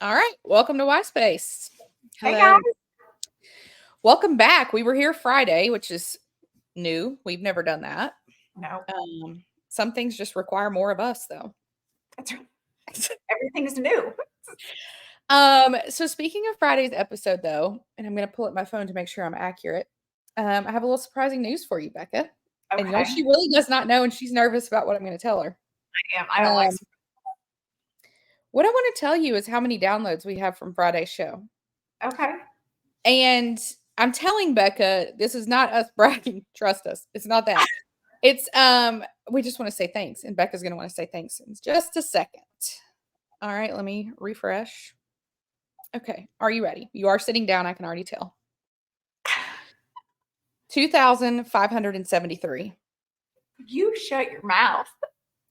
All right. Welcome to Y Space. Hey guys. Hello. Welcome back. We were here Friday, which is new. We've never done that. No, Some things just require more of us, though. that's right. Everything's new. So speaking of Friday's episode, though, and I'm going to pull up my phone to make sure I'm accurate. I have a little surprising news for you, Becca. And Okay. she really does not know, and she's nervous about what I'm going to tell her. I am. I don't like. What I want to tell you is how many downloads we have from Friday's show. Okay. And I'm telling Becca, this is not us bragging. Trust us. It's not that. It's we just want to say thanks. And Becca's gonna want to say thanks in just a second. All right, let me refresh. Okay, are you ready? You are sitting down, I can already tell. 2,573. You shut your mouth.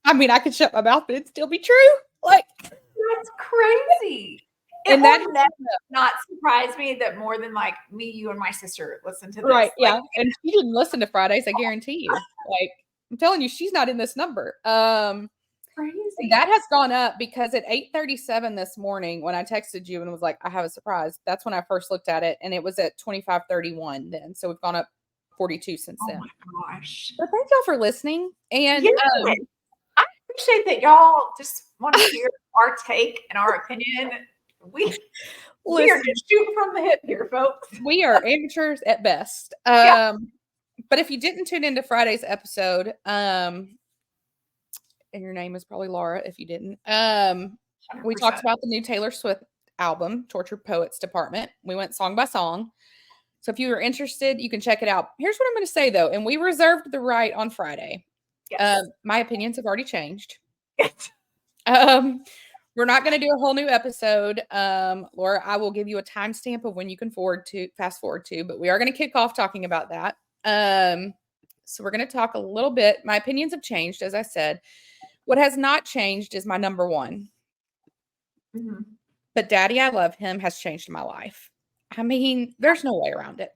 I mean, I could shut my mouth, but it'd still be true. Like, that's crazy. And that will never not surprise me that more than like me, you, and my sister listen to this. Right, yeah. And she didn't listen to Fridays, I guarantee you. Like, I'm telling you, she's not in this number. Crazy. That has gone up because at 8:37 this morning, when I texted you and was like, I have a surprise, that's when I first looked at it, and it was at 25:31 then. So we've gone up 42 since then. Oh my gosh. But thank y'all for listening. And I appreciate that y'all just want to hear our take and our opinion. We are just shooting from the hip here, folks. We are amateurs at best. But if you didn't tune into Friday's episode, and your name is probably Laura if you didn't, we talked about the new Taylor Swift album, Tortured Poets Department. We went song by song. So if you are interested, you can check it out. Here's what I'm going to say, though, and we reserved the right on Friday. Yes. My opinions have already changed. We're not going to do a whole new episode. Laura, I will give you a timestamp of when you can fast forward to, but we are going to kick off talking about that. So we're going to talk a little bit. My opinions have changed, as I said. What has not changed is my number one. Mm-hmm. But Daddy, I Love Him has changed my life. I mean, there's no way around it.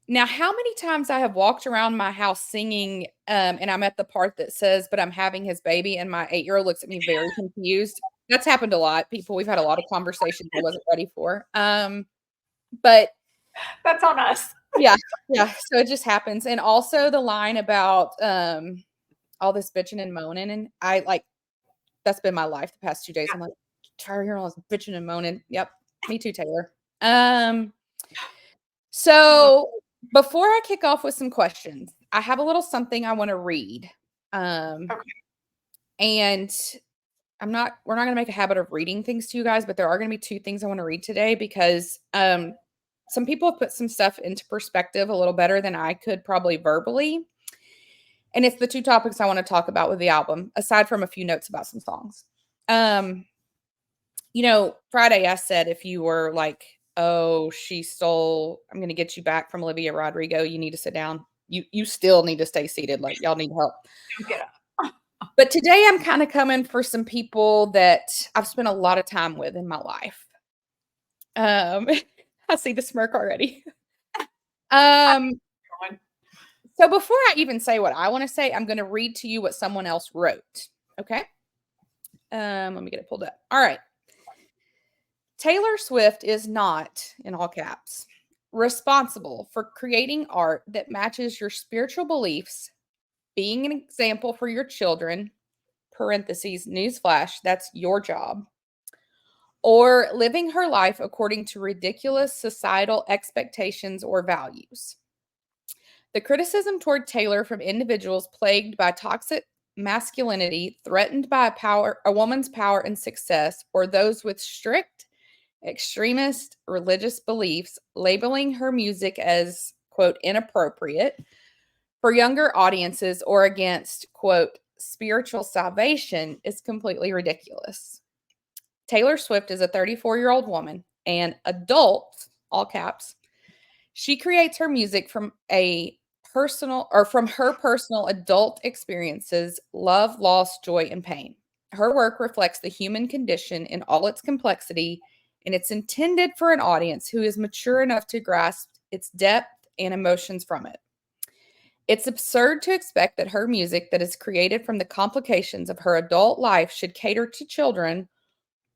Now, how many times I have walked around my house singing, and I'm at the part that says, but I'm having his baby, and my 8-year-old looks at me very confused. That's happened a lot, people. We've had a lot of conversations I wasn't ready for. But that's on us. Yeah. So it just happens. And also the line about all this bitching and moaning, and that's been my life the past 2 days. I'm like, tired of hearing all this bitching and moaning. Yep, me too, Taylor. So before I kick off with some questions, I have a little something I want to read. And we're not going to make a habit of reading things to you guys, but there are going to be 2 things I want to read today because some people have put some stuff into perspective a little better than I could probably verbally. And it's the 2 topics I want to talk about with the album, aside from a few notes about some songs. Friday I said, if you were like, oh, I'm going to get you back from Olivia Rodrigo, you need to sit down. You still need to stay seated. Like, y'all need help. Get up. But today I'm kind of coming for some people that I've spent a lot of time with in my life. I see the smirk already. So before I even say what I want to say, I'm going to read to you what someone else wrote. Okay. Let me get it pulled up. All right. Taylor Swift is not, in all caps, responsible for creating art that matches your spiritual beliefs, being an example for your children, parentheses, newsflash, that's your job, or living her life according to ridiculous societal expectations or values. The criticism toward Taylor from individuals plagued by toxic masculinity, threatened by a woman's power and success, or those with strict extremist religious beliefs, labeling her music as, quote, inappropriate for younger audiences or against, quote, spiritual salvation is completely ridiculous. Taylor Swift is a 34-year-old woman, an adult, all caps. She creates her music from her personal adult experiences, love, loss, joy, and pain. Her work reflects the human condition in all its complexity, and it's intended for an audience who is mature enough to grasp its depth and emotions from it. It's absurd to expect that her music that is created from the complications of her adult life should cater to children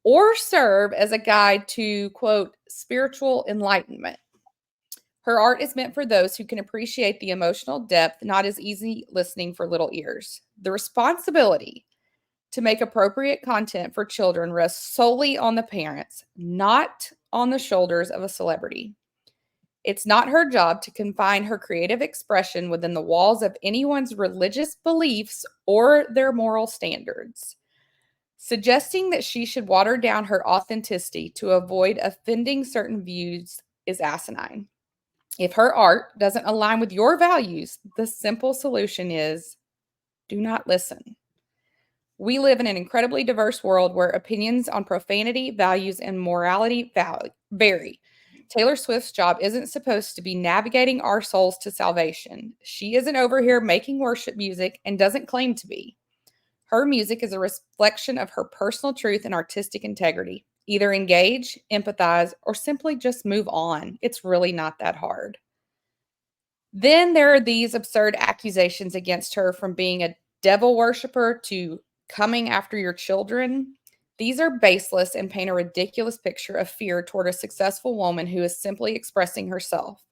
or serve as a guide to, quote, spiritual enlightenment. Her art is meant for those who can appreciate the emotional depth, not as easy listening for little ears. The responsibility to make appropriate content for children rests solely on the parents, not on the shoulders of a celebrity. It's not her job to confine her creative expression within the walls of anyone's religious beliefs or their moral standards. Suggesting that she should water down her authenticity to avoid offending certain views is asinine. If her art doesn't align with your values, the simple solution is do not listen. We live in an incredibly diverse world where opinions on profanity, values, and morality vary. Taylor Swift's job isn't supposed to be navigating our souls to salvation. She isn't over here making worship music and doesn't claim to be. Her music is a reflection of her personal truth and artistic integrity. Either engage, empathize, or simply just move on. It's really not that hard. Then there are these absurd accusations against her, from being a devil worshiper to coming after your children. These are baseless and paint a ridiculous picture of fear toward a successful woman who is simply expressing herself.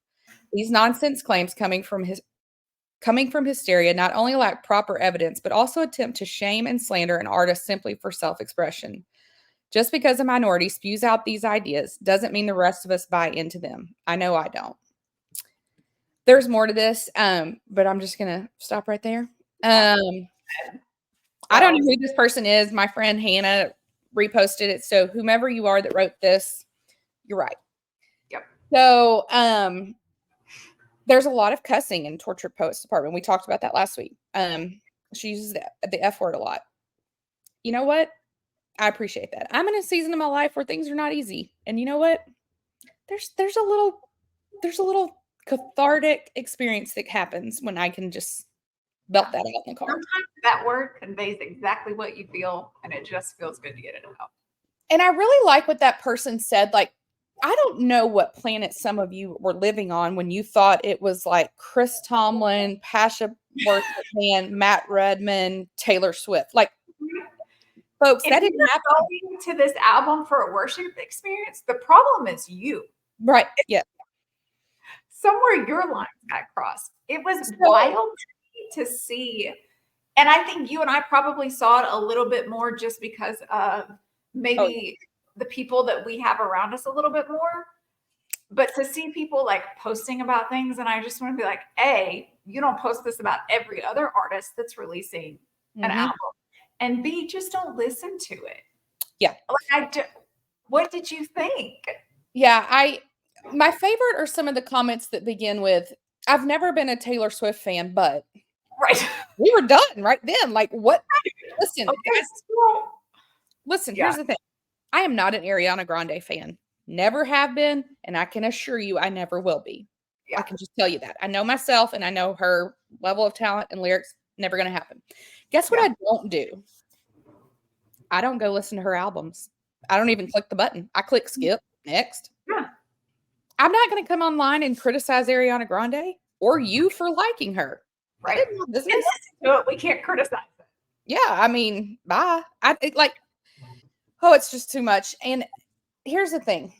These nonsense claims coming from hysteria not only lack proper evidence, but also attempt to shame and slander an artist simply for self-expression. Just because a minority spews out these ideas doesn't mean the rest of us buy into them. I know I don't. There's more to this, but I'm just going to stop right there. I don't know who this person is. My friend Hannah reposted it. So whomever you are that wrote this, you're right. Yep. So there's a lot of cussing in Tortured Poets Department. We talked about that last week. She uses the F word a lot. You know what? I appreciate that. I'm in a season of my life where things are not easy. And you know what? There's a little cathartic experience that happens when I can just belt that out in the car. Sometimes that word conveys exactly what you feel, and it just feels good to get it out. And I really like what that person said. Like, I don't know what planet some of you were living on when you thought it was like Chris Tomlin, Pasha Worship Band, Matt Redman, Taylor Swift. Like, folks, If that didn't you're happen. going to this album for a worship experience, the problem is you. Right. Yeah. Somewhere your lines got crossed. It was wild to see. And I think you and I probably saw it a little bit more just because of maybe the people that we have around us a little bit more. But to see people like posting about things, and I just want to be like, A, you don't post this about every other artist that's releasing an album. And B, just don't listen to it. Yeah. Like what did you think? Yeah, my favorite are some of the comments that begin with, I've never been a Taylor Swift fan, but right. We were done right then. Like, what? Listen, Okay, guys, listen, here's the thing. I am not an Ariana Grande fan. Never have been, and I can assure you I never will be. I can just tell you that. I know myself, and I know her level of talent and lyrics. Never going to happen. Guess what I don't do? I don't go listen to her albums. I don't even click the button. I click skip, next. Yeah. I'm not going to come online and criticize Ariana Grande or you for liking her. Right. And listen to it. We can't criticize it. Yeah. I mean, bye. It's just too much. And here's the thing.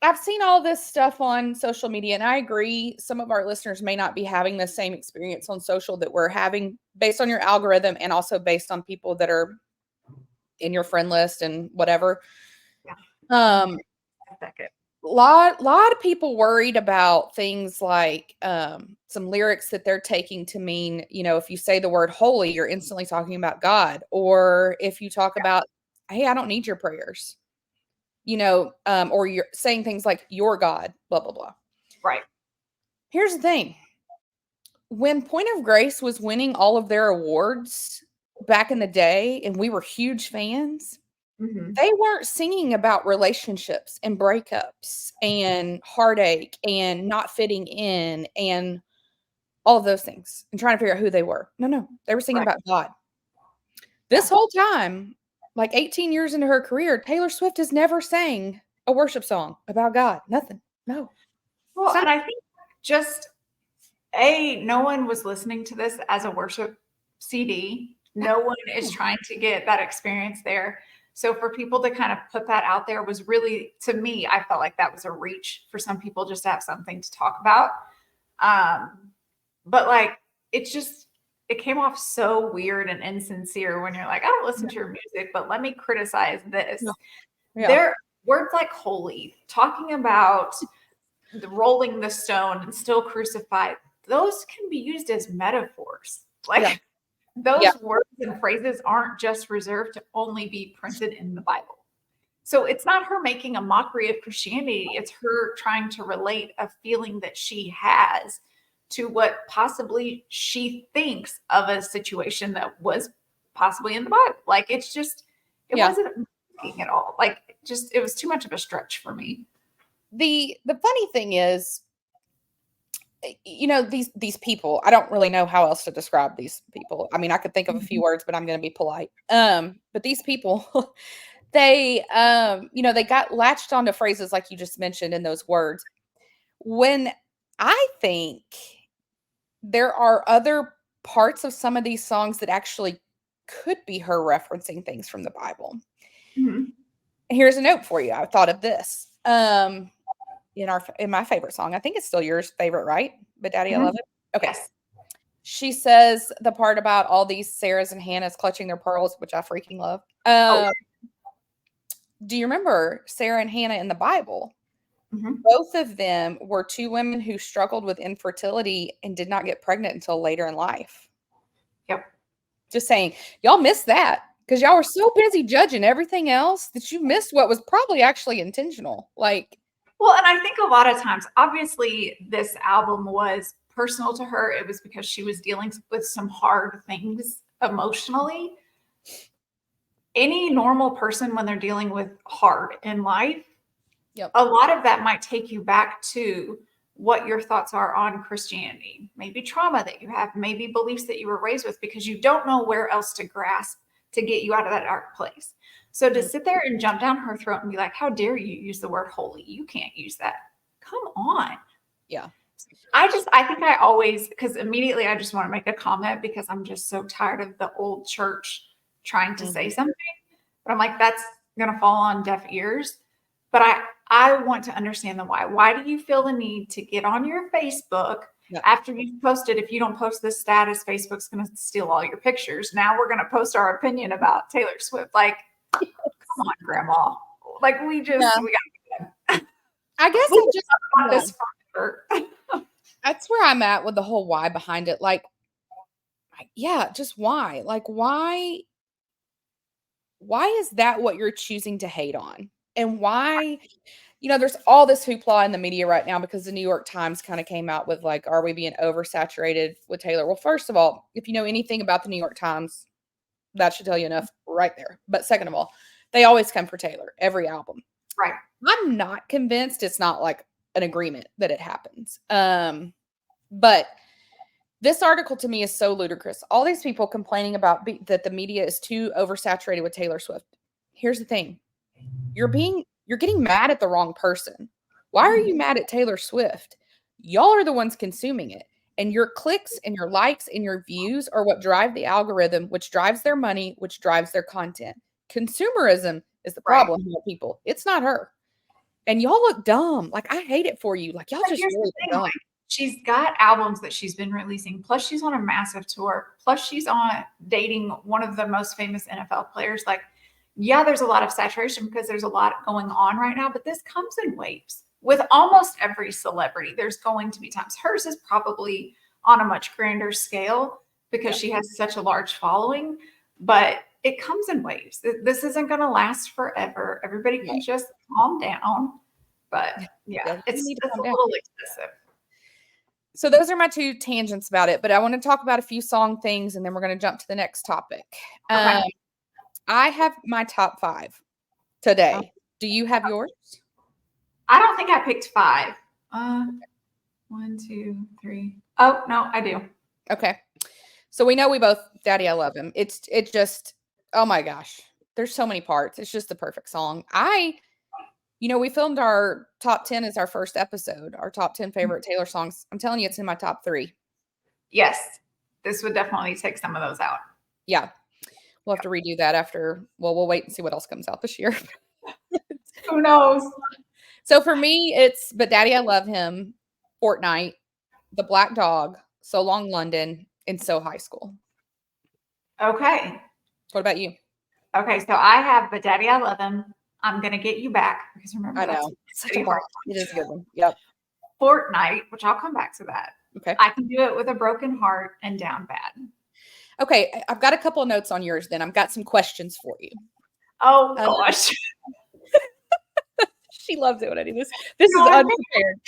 I've seen all this stuff on social media, and I agree some of our listeners may not be having the same experience on social that we're having based on your algorithm and also based on people that are in your friend list and whatever. Yeah. A lot of people worried about things like some lyrics that they're taking to mean, if you say the word holy, you're instantly talking about God. Or if you talk about, hey, I don't need your prayers, or you're saying things like your God, blah, blah, blah. Right. Here's the thing. When Point of Grace was winning all of their awards back in the day, and we were huge fans, they weren't singing about relationships and breakups and heartache and not fitting in and all of those things and trying to figure out who they were. No, they were singing about God. This whole time, like 18 years into her career, Taylor Swift has never sang a worship song about God. Nothing. No. Well, and I think just no one was listening to this as a worship CD. No one is trying to get that experience there. So for people to kind of put that out there was really, to me, I felt like that was a reach for some people just to have something to talk about. But like, it's just, it came off so weird and insincere when you're like, I don't listen to your music, but let me criticize this. Yeah. There words like holy, talking about the rolling the stone and still crucified, those can be used as metaphors. Like those words and phrases aren't just reserved to only be printed in the Bible. So it's not her making a mockery of Christianity. It's her trying to relate a feeling that she has to what possibly she thinks of a situation that was possibly in the Bible. Like it's just, it wasn't mocking at all. Like just, it was too much of a stretch for me. The funny thing is, you know, these people, I don't really know how else to describe these people. I mean, I could think of a few words, but I'm going to be polite. But these people, they, you know, they got latched onto phrases like you just mentioned in those words. When I think there are other parts of some of these songs that actually could be her referencing things from the Bible. Mm-hmm. Here's a note for you. I thought of this. In my favorite song, I think it's still yours favorite, right? But Daddy, I love it. Okay. Yes. She says the part about all these Sarahs and Hannahs clutching their pearls, which I freaking love. Do you remember Sarah and Hannah in the Bible? Mm-hmm. Both of them were two women who struggled with infertility and did not get pregnant until later in life. Yep. Just saying, y'all missed that because y'all were so busy judging everything else that you missed what was probably actually intentional. Like, well, and I think a lot of times, obviously, this album was personal to her. It was because she was dealing with some hard things emotionally. Any normal person, when they're dealing with hard in life, a lot of that might take you back to what your thoughts are on Christianity, maybe trauma that you have, maybe beliefs that you were raised with, because you don't know where else to grasp to get you out of that dark place. So to sit there and jump down her throat and be like, how dare you use the word holy? You can't use that. Come on. Yeah. I think I always, because immediately I just want to make a comment because I'm just so tired of the old church trying to say something. But I'm like, that's going to fall on deaf ears. But I want to understand the why. Why do you feel the need to get on your Facebook after you've posted? If you don't post this status, Facebook's going to steal all your pictures. Now we're going to post our opinion about Taylor Swift. Like, come on, Grandma. Like we got to I guess I just want this forever. That's where I'm at with the whole why behind it. Like, yeah, just why? Like, why is that what you're choosing to hate on? And why, you know, there's all this hoopla in the media right now because the New York Times kind of came out with like, are we being oversaturated with Taylor? Well, first of all, if you know anything about the New York Times, that should tell you enough right there. But second of all, they always come for Taylor, every album. Right. I'm not convinced it's not like an agreement that it happens. But this article to me is so ludicrous. All these people complaining about that the media is too oversaturated with Taylor Swift. Here's the thing. You're getting mad at the wrong person. Why are you mad at Taylor Swift? Y'all are the ones consuming it. And your clicks and your likes and your views are what drive the algorithm, which drives their money, which drives their content. Consumerism is the problem here, people. It's not her. And y'all look dumb. Like, I hate it for you. Like, y'all just really dumb. Like, she's got albums that she's been releasing. Plus, she's on a massive tour. Plus, she's on dating one of the most famous NFL players. Like, yeah, there's a lot of saturation because there's a lot going on right now, but this comes in waves. With almost every celebrity, there's going to be times. Hers is probably on a much grander scale because she has such a large following, but it comes in waves. This isn't going to last forever. Everybody can just calm down. But yeah, it's a little excessive. So those are my two tangents about it, but I want to talk about a few song things and then we're going to jump to the next topic. Okay. I have my top 5 today. Do you have yours? I don't think I picked 5. 1, 2, 3. Oh, no, I do. Okay. So we know we both, Daddy, I love him. It just, oh my gosh. There's so many parts. It's just the perfect song. We filmed our top 10 as our first episode, our top 10 favorite Taylor songs. I'm telling you, it's in my top 3. Yes. This would definitely take some of those out. Yeah. We'll have to redo that after. Well, we'll wait and see what else comes out this year. Who knows? So for me, it's But Daddy, I Love Him, Fortnite, The Black Dog, So Long London, and So High School. Okay. What about you? Okay, so I have But Daddy, I Love Him. I'm Gonna Get You Back, because remember, I know. It's such a bop. It is a good one. Yep. Fortnite, which I'll come back to that. Okay. I Can Do It With a Broken Heart, and Down Bad. Okay, I've got a couple of notes on yours then. I've got some questions for you. Oh, gosh. She loves it when I do this. This is unprepared.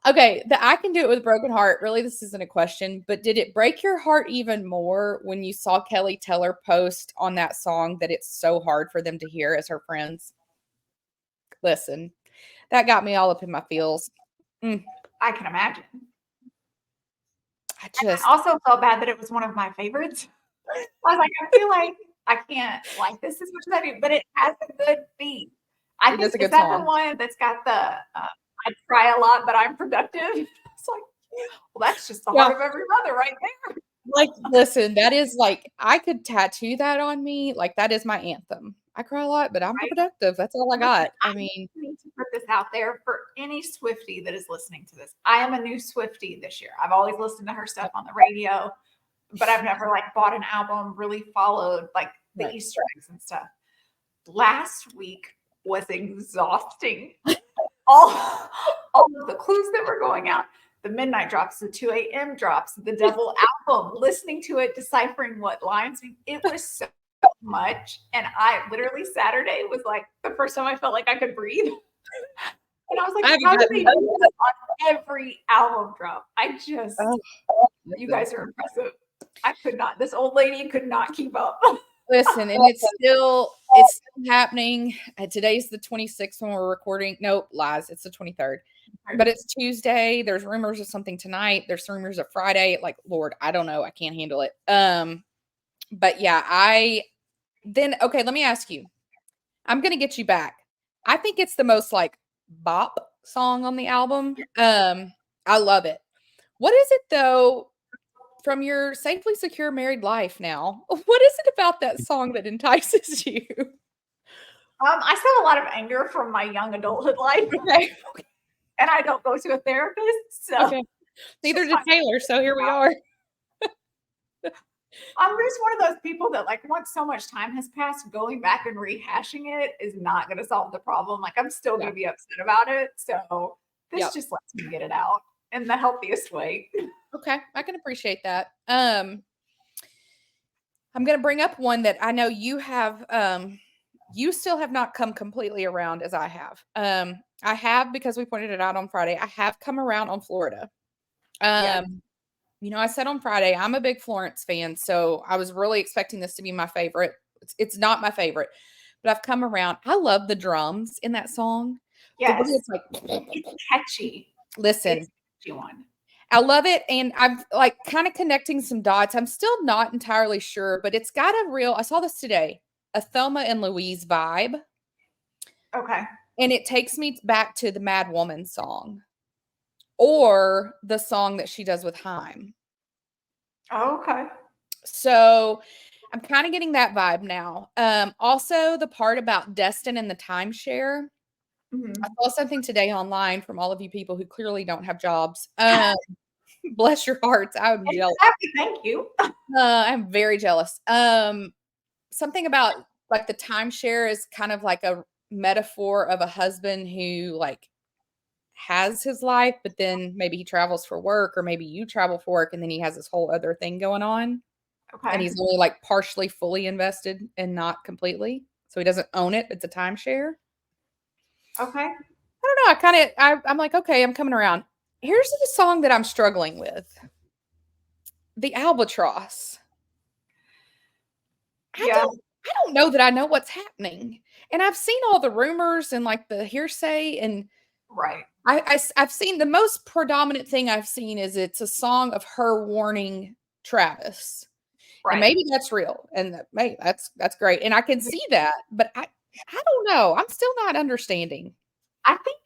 Okay, the I Can Do It With a Broken Heart. Really, this isn't a question, but did it break your heart even more when you saw Kelly Teller post on that song that it's so hard for them to hear as her friends? Listen, that got me all up in my feels. I can imagine. I also felt bad that it was one of my favorites. I was like, I feel like I can't like this as much as I do, but it has a good beat. I think, is that the one that's got the I try a lot, but I'm productive? It's like, well, that's just the heart of every mother right there. Like, listen, that is like, I could tattoo that on me. Like, that is my anthem. I cry a lot, but I'm productive. That's all I got. I mean, I need to put this out there for any Swiftie that is listening to this. I am a new Swiftie this year. I've always listened to her stuff on the radio, but I've never like bought an album, really followed like the Easter eggs and stuff. Last week was exhausting. all of the clues that were going out, the midnight drops, the 2 a.m. drops, the double album, listening to it, deciphering what lines. It was so much. And I literally, Saturday was like the first time I felt like I could breathe. And I was like, how do they do this on every album drop? You guys are impressive. I could not. This old lady could not keep up. Listen, and it's still happening. Today's the 26th when we're recording. Nope, lies. It's the 23rd. But it's Tuesday. There's rumors of something tonight. There's rumors of Friday. Like, Lord, I don't know. I can't handle it. But yeah, okay, let me ask you. I'm gonna get you back. I think it's the most like bop song on the album. I love it. What is it though? From your safely secure married life now, what is it about that song that entices you? I still have a lot of anger from my young adulthood life. Okay. And I don't go to a therapist. So neither did Taylor. So here we are. I'm just one of those people that like once so much time has passed, going back and rehashing it is not going to solve the problem. Like I'm still going to be upset about it. So this just lets me get it out in the healthiest way. Okay, I can appreciate that. I'm going to bring up one that I know you have. You still have not come completely around as I have. I have, because we pointed it out on Friday. I have come around on Florida. You know, I said on Friday I'm a big Florence fan, so I was really expecting this to be my favorite. It's not my favorite, but I've come around. I love the drums in that song. Yes, it's catchy. Listen, it's a catchy one. I love it, and I'm like kind of connecting some dots. I'm still not entirely sure, but it's got a real, I saw this today, a Thelma and Louise vibe. Okay. And it takes me back to the Mad Woman song or the song that she does with Haim. Oh, okay. So I'm kind of getting that vibe now. Also, the part about Destin and the timeshare. I saw something today online from all of you people who clearly don't have jobs. Bless your hearts. I'm jealous. Thank you. I'm very jealous. Something about like the timeshare is kind of like a metaphor of a husband who like has his life, but then maybe he travels for work, or maybe you travel for work, and then he has this whole other thing going on. Okay. And he's only like partially fully invested and not completely. So he doesn't own it. It's a timeshare. Okay. I don't know. I'm like, okay, I'm coming around. Here's the song that I'm struggling with. The Albatross. I don't know that I know what's happening. And I've seen all the rumors and like the hearsay, and I've seen the most predominant thing I've seen is it's a song of her warning Travis. Right. And maybe that's real, and maybe that's great. And I can see that, but I don't know. I'm still not understanding. I think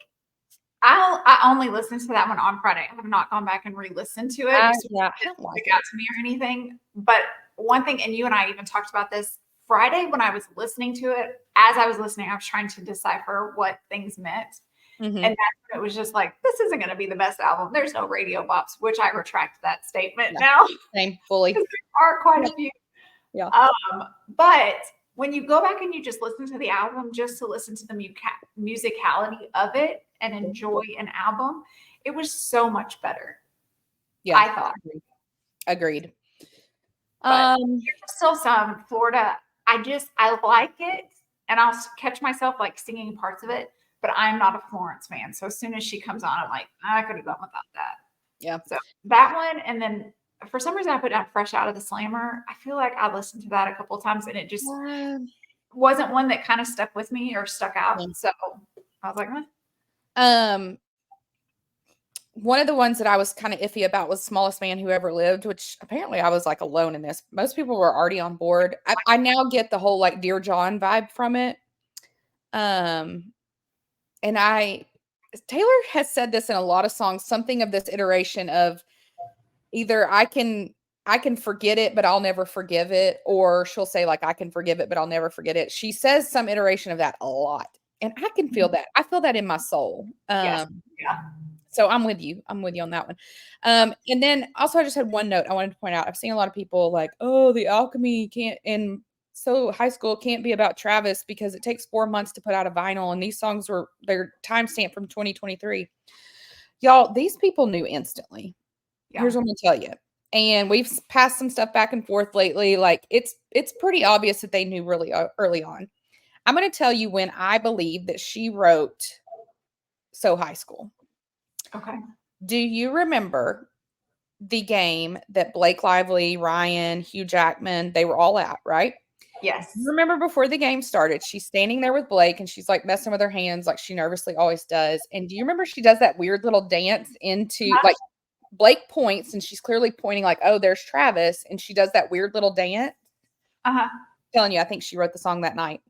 I only listened to that one on Friday. I have not gone back and re-listened to it. I don't like it out to me or anything. But one thing, and you and I even talked about this Friday when I was listening to it. As I was listening, I was trying to decipher what things meant. Mm-hmm. And that's when it was just like, this isn't going to be the best album. There's no radio bops, which I retract that statement now. Same, fully. There are quite a few. Yeah. But when you go back and you just listen to the album, just to listen to the musicality of it and enjoy an album, it was so much better. Yeah, I thought. Agreed. But there's still some Florida. I like it, and I'll catch myself like singing parts of it. But I'm not a Florence fan, so as soon as she comes on, I'm like, I could have gone without that. Yeah. So that one, and then for some reason I put down Fresh Out of the Slammer. I feel like I listened to that a couple of times, and it just wasn't one that kind of stuck with me or stuck out. Yeah. So I was like, one of the ones that I was kind of iffy about was Smallest Man Who Ever Lived, which apparently I was like alone in this. Most people were already on board. I now get the whole like Dear John vibe from it. And Taylor has said this in a lot of songs, something of this iteration of either I can forget it, but I'll never forgive it. Or she'll say like, I can forgive it, but I'll never forget it. She says some iteration of that a lot. And I can feel that. I feel that in my soul. Yes. Yeah. So I'm with you. I'm with you on that one. And then also I just had one note I wanted to point out. I've seen a lot of people like, oh, the alchemy can't, and so high school can't be about Travis because it takes 4 months to put out a vinyl. And these songs they're timestamped from 2023. Y'all, these people knew instantly. Yeah. Here's what I'm going to tell you. And we've passed some stuff back and forth lately. Like it's pretty obvious that they knew really early on. I'm going to tell you when I believe that she wrote So High School. Okay. Do you remember the game that Blake Lively, Ryan, Hugh Jackman, they were all at, right? Yes. You remember before the game started, she's standing there with Blake and she's like messing with her hands like she nervously always does. And do you remember she does that weird little dance into like Blake points and she's clearly pointing like, oh, there's Travis. And she does that weird little dance. I'm telling you, I think she wrote the song that night.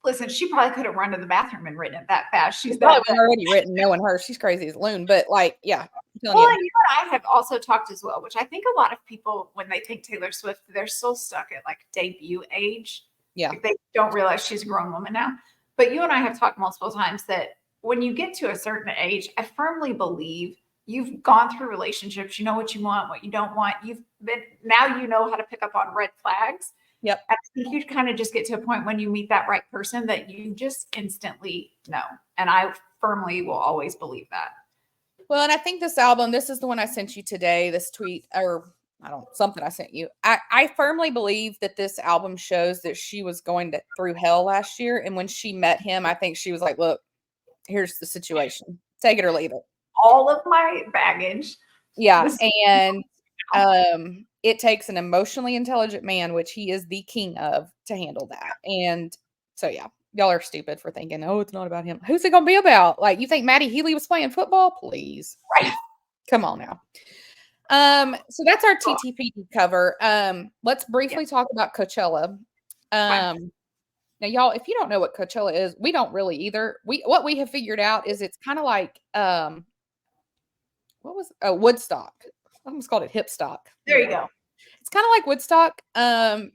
Listen, she probably could have run to the bathroom and written it that fast. She's probably already written, knowing her. She's crazy as a loon, but like, yeah. Well, you and I have also talked as well, which I think a lot of people, when they think Taylor Swift, they're still stuck at like debut age. Yeah. Like they don't realize she's a grown woman now. But you and I have talked multiple times that when you get to a certain age, I firmly believe you've gone through relationships. You know what you want, what you don't want. Now you know how to pick up on red flags. Yep. I think you kind of just get to a point when you meet that right person that you just instantly know. And I firmly will always believe that. Well, and I think this album, this is the one I sent you today, this tweet, or something I sent you. I firmly believe that this album shows that she was going through hell last year. And when she met him, I think she was like, look, here's the situation. Take it or leave it. All of my baggage. Yeah. And it takes an emotionally intelligent man, which he is the king of, to handle that. And so, yeah, y'all are stupid for thinking, oh, it's not about him. Who's it going to be about? Like, you think Maddie Healy was playing football? Please. Right. Come on now. So that's our TTPD cover. Let's briefly talk about Coachella. Now, y'all, if you don't know what Coachella is, we don't really either. What we have figured out is it's kind of like, Woodstock. I almost called it Hipstock. There you go. It's kind of like Woodstock.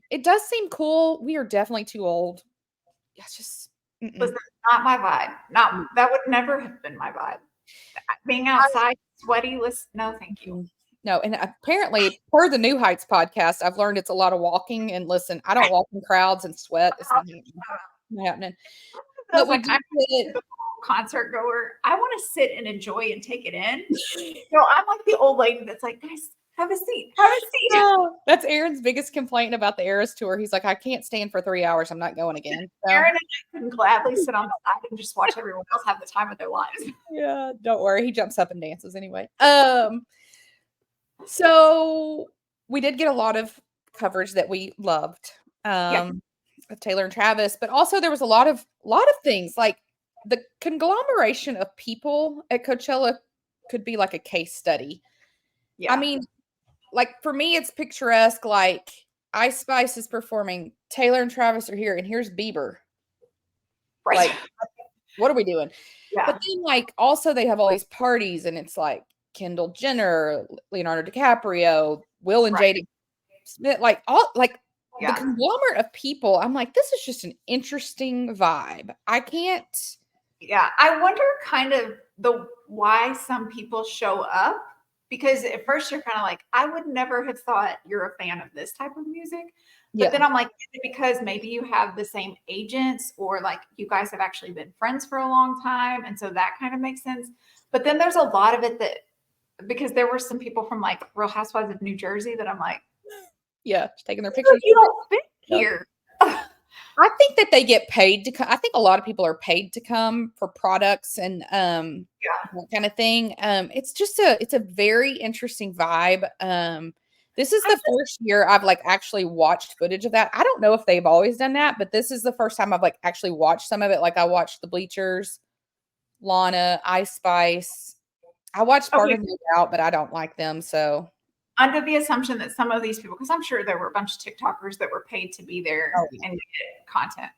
It does seem cool. We are definitely too old. Yeah, it's just listen, not my vibe. That would never have been my vibe. Being outside, sweaty. No, thank you. No, and apparently, per the New Heights podcast, I've learned it's a lot of walking. And listen, I don't walk in crowds and sweat. It's not happening. But like, I'm a concert goer. I want to sit and enjoy and take it in. So I'm like the old lady that's like, guys, have a seat. Have a seat. Oh, that's Aaron's biggest complaint about the Eras tour. He's like, I can't stand for 3 hours. I'm not going again. So. Aaron and I can gladly sit on the side and just watch everyone else have the time of their lives. Yeah, don't worry. He jumps up and dances anyway. So we did get a lot of coverage that we loved of Taylor and Travis, but also there was a lot of things like the conglomeration of people at Coachella could be like a case study. Yeah. I mean, like for me, it's picturesque. Like Ice Spice is performing, Taylor and Travis are here, and here's Bieber. Right. Like, what are we doing? Yeah. But then, like, also they have all these parties, and it's like Kendall Jenner, Leonardo DiCaprio, Will and Jada Smith, like all like the Yeah. conglomerate of people. I'm like, this is just an interesting vibe. I can't. Yeah. I wonder kind of why some people show up, because at first you're kind of like, I would never have thought you're a fan of this type of music. But then Yeah, I'm like, is it because maybe you have the same agents, or like you guys have actually been friends for a long time? And so that kind of makes sense. But then there's a lot of it that, because there were some people from like Real Housewives of New Jersey that I'm like, yeah, just taking their pictures. you don't fit Yep. here. I think that they get paid to come. I think a lot of people are paid to come for products and that kind of thing. It's a very interesting vibe. This is the first year I've like actually watched footage of that. I don't know if they've always done that, but this is the first time I've like actually watched some of it. Like I watched the Bleachers, Lana, Ice Spice. I watched part of No Doubt, but I don't like them. So Under the assumption that some of these people, because I'm sure there were a bunch of TikTokers that were paid to be there and get content.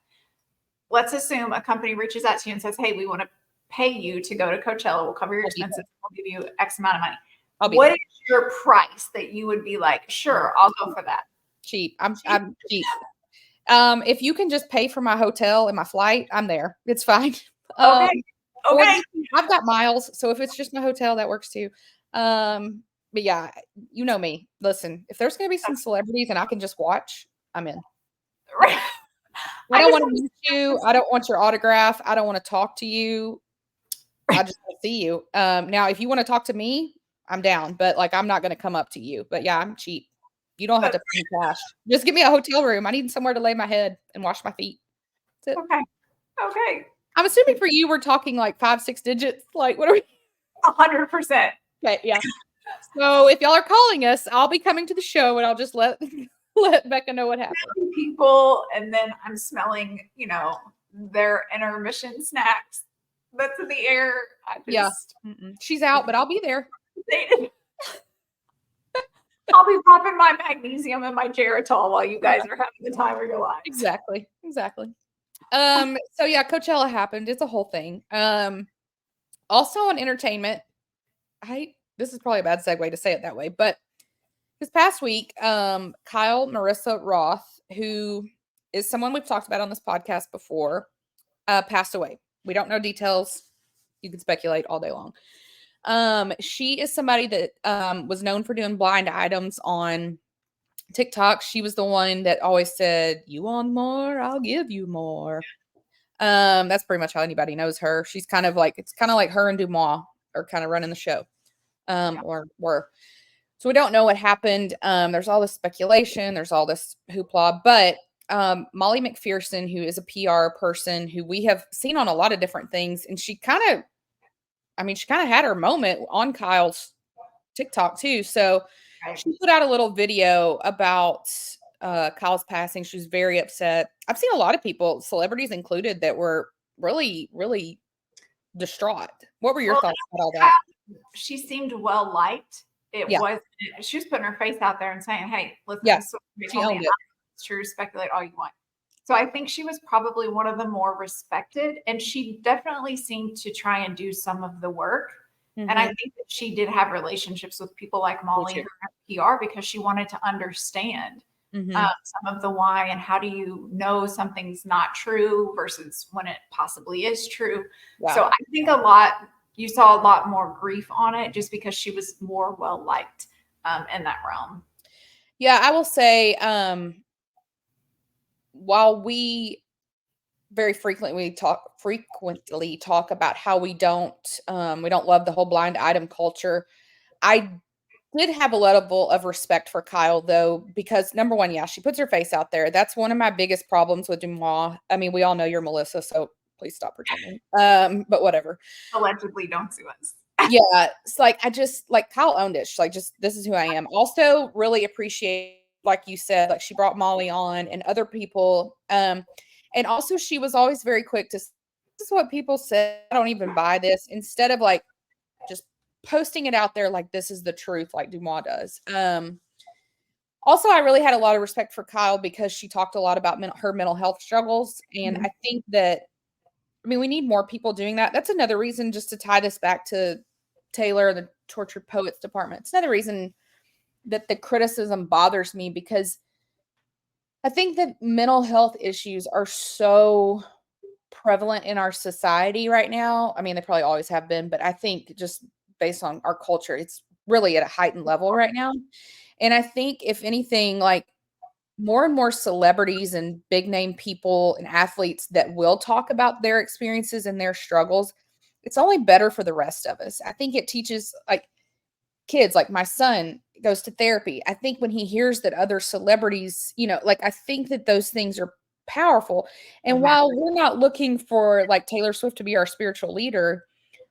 Let's assume a company reaches out to you and says, hey, we want to pay you to go to Coachella. We'll cover your expenses. We'll give you X amount of money. What is your price that you would be like, sure, I'll go for that? Cheap. I'm cheap. If you can just pay for my hotel and my flight, I'm there. It's fine. Okay. I've got miles, so if it's just my hotel, that works too. But yeah, you know me. Listen, if there's gonna be some celebrities and I can just watch, I'm in. Right. I don't want to meet you. I don't want your autograph. I don't want to talk to you. I just want to see you. Now, if you want to talk to me, I'm down. But like, I'm not going to come up to you. But yeah, I'm cheap. You don't have to pay cash. Just give me a hotel room. I need somewhere to lay my head and wash my feet. That's it. Okay. I'm assuming for you, we're talking like 5, 6 digits. Like, what are we? 100%. Okay, yeah. So if y'all are calling us, I'll be coming to the show and I'll just let Becca know what happened. People, and then I'm smelling, their intermission snacks that's in the air. She's out, but I'll be there. I'll be popping my magnesium and my Geritol while you guys are having the time of your lives. Exactly. So yeah, Coachella happened. It's a whole thing. Also on entertainment, this is probably a bad segue to say it that way, but this past week, Kyle Marissa Roth, who is someone we've talked about on this podcast before, passed away. We don't know details. You can speculate all day long. She is somebody that was known for doing blind items on TikTok. She was the one that always said, "You want more? I'll give you more." That's pretty much how anybody knows her. She's kind of like her and Dumois are kind of running the show. Or were. So we don't know what happened. There's all this speculation, there's all this hoopla, but Molly McPherson, who is a PR person who we have seen on a lot of different things, and she kind of had her moment on Kyle's TikTok too. So she put out a little video about Kyle's passing. She was very upset. I've seen a lot of people, celebrities included, that were really, really distraught. What were your thoughts about all that? She seemed well liked. She was putting her face out there and saying, hey, listen, she owned it. It's true, speculate all you want. So I think she was probably one of the more respected, and she definitely seemed to try and do some of the work. Mm-hmm. And I think that she did have relationships with people like Molly and PR because she wanted to understand some of the why and how do you know something's not true versus when it possibly is true. Wow. So I think you saw a lot more grief on it just because she was more well liked in that realm. Yeah, I will say, while we very frequently talk about how we don't love the whole blind item culture, I did have a level of respect for Kyle though, because number one, she puts her face out there. That's one of my biggest problems with Dumois. I mean, we all know you're Melissa, so please stop pretending. But whatever. Allegedly, don't sue us. Yeah, it's like I just like Kyle owned it. She's like, this is who I am. Also, really appreciate, like you said, like she brought Molly on and other people. And also she was always very quick to, this is what people said. I don't even buy this. Instead of like just posting it out there like this is the truth, like Dumois does. Also, I really had a lot of respect for Kyle because she talked a lot about her mental health struggles. And I think that, we need more people doing that. That's another reason, just to tie this back to Taylor, the Tortured Poets Department. It's another reason that the criticism bothers me because I think that mental health issues are so prevalent in our society right now. I mean, they probably always have been, but I think just based on our culture, it's really at a heightened level right now. And I think if anything, like more and more celebrities and big name people and athletes that will talk about their experiences and their struggles, it's only better for the rest of us. I think it teaches like kids, like my son goes to therapy. I think when he hears that other celebrities, like I think that those things are powerful. And while we're not looking for like Taylor Swift to be our spiritual leader,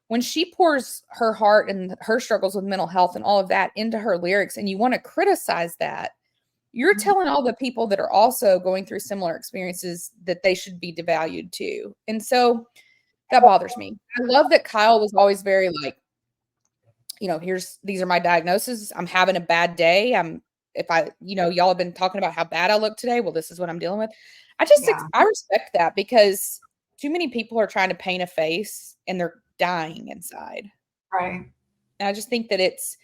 when she pours her heart and her struggles with mental health and all of that into her lyrics, and you want to criticize that, you're telling all the people that are also going through similar experiences that they should be devalued too. And so that bothers me. I love that Kyle was always very like, these are my diagnoses. I'm having a bad day. Y'all have been talking about how bad I look today. Well, this is what I'm dealing with. I respect that because too many people are trying to paint a face and they're dying inside. Right. And I just think that it's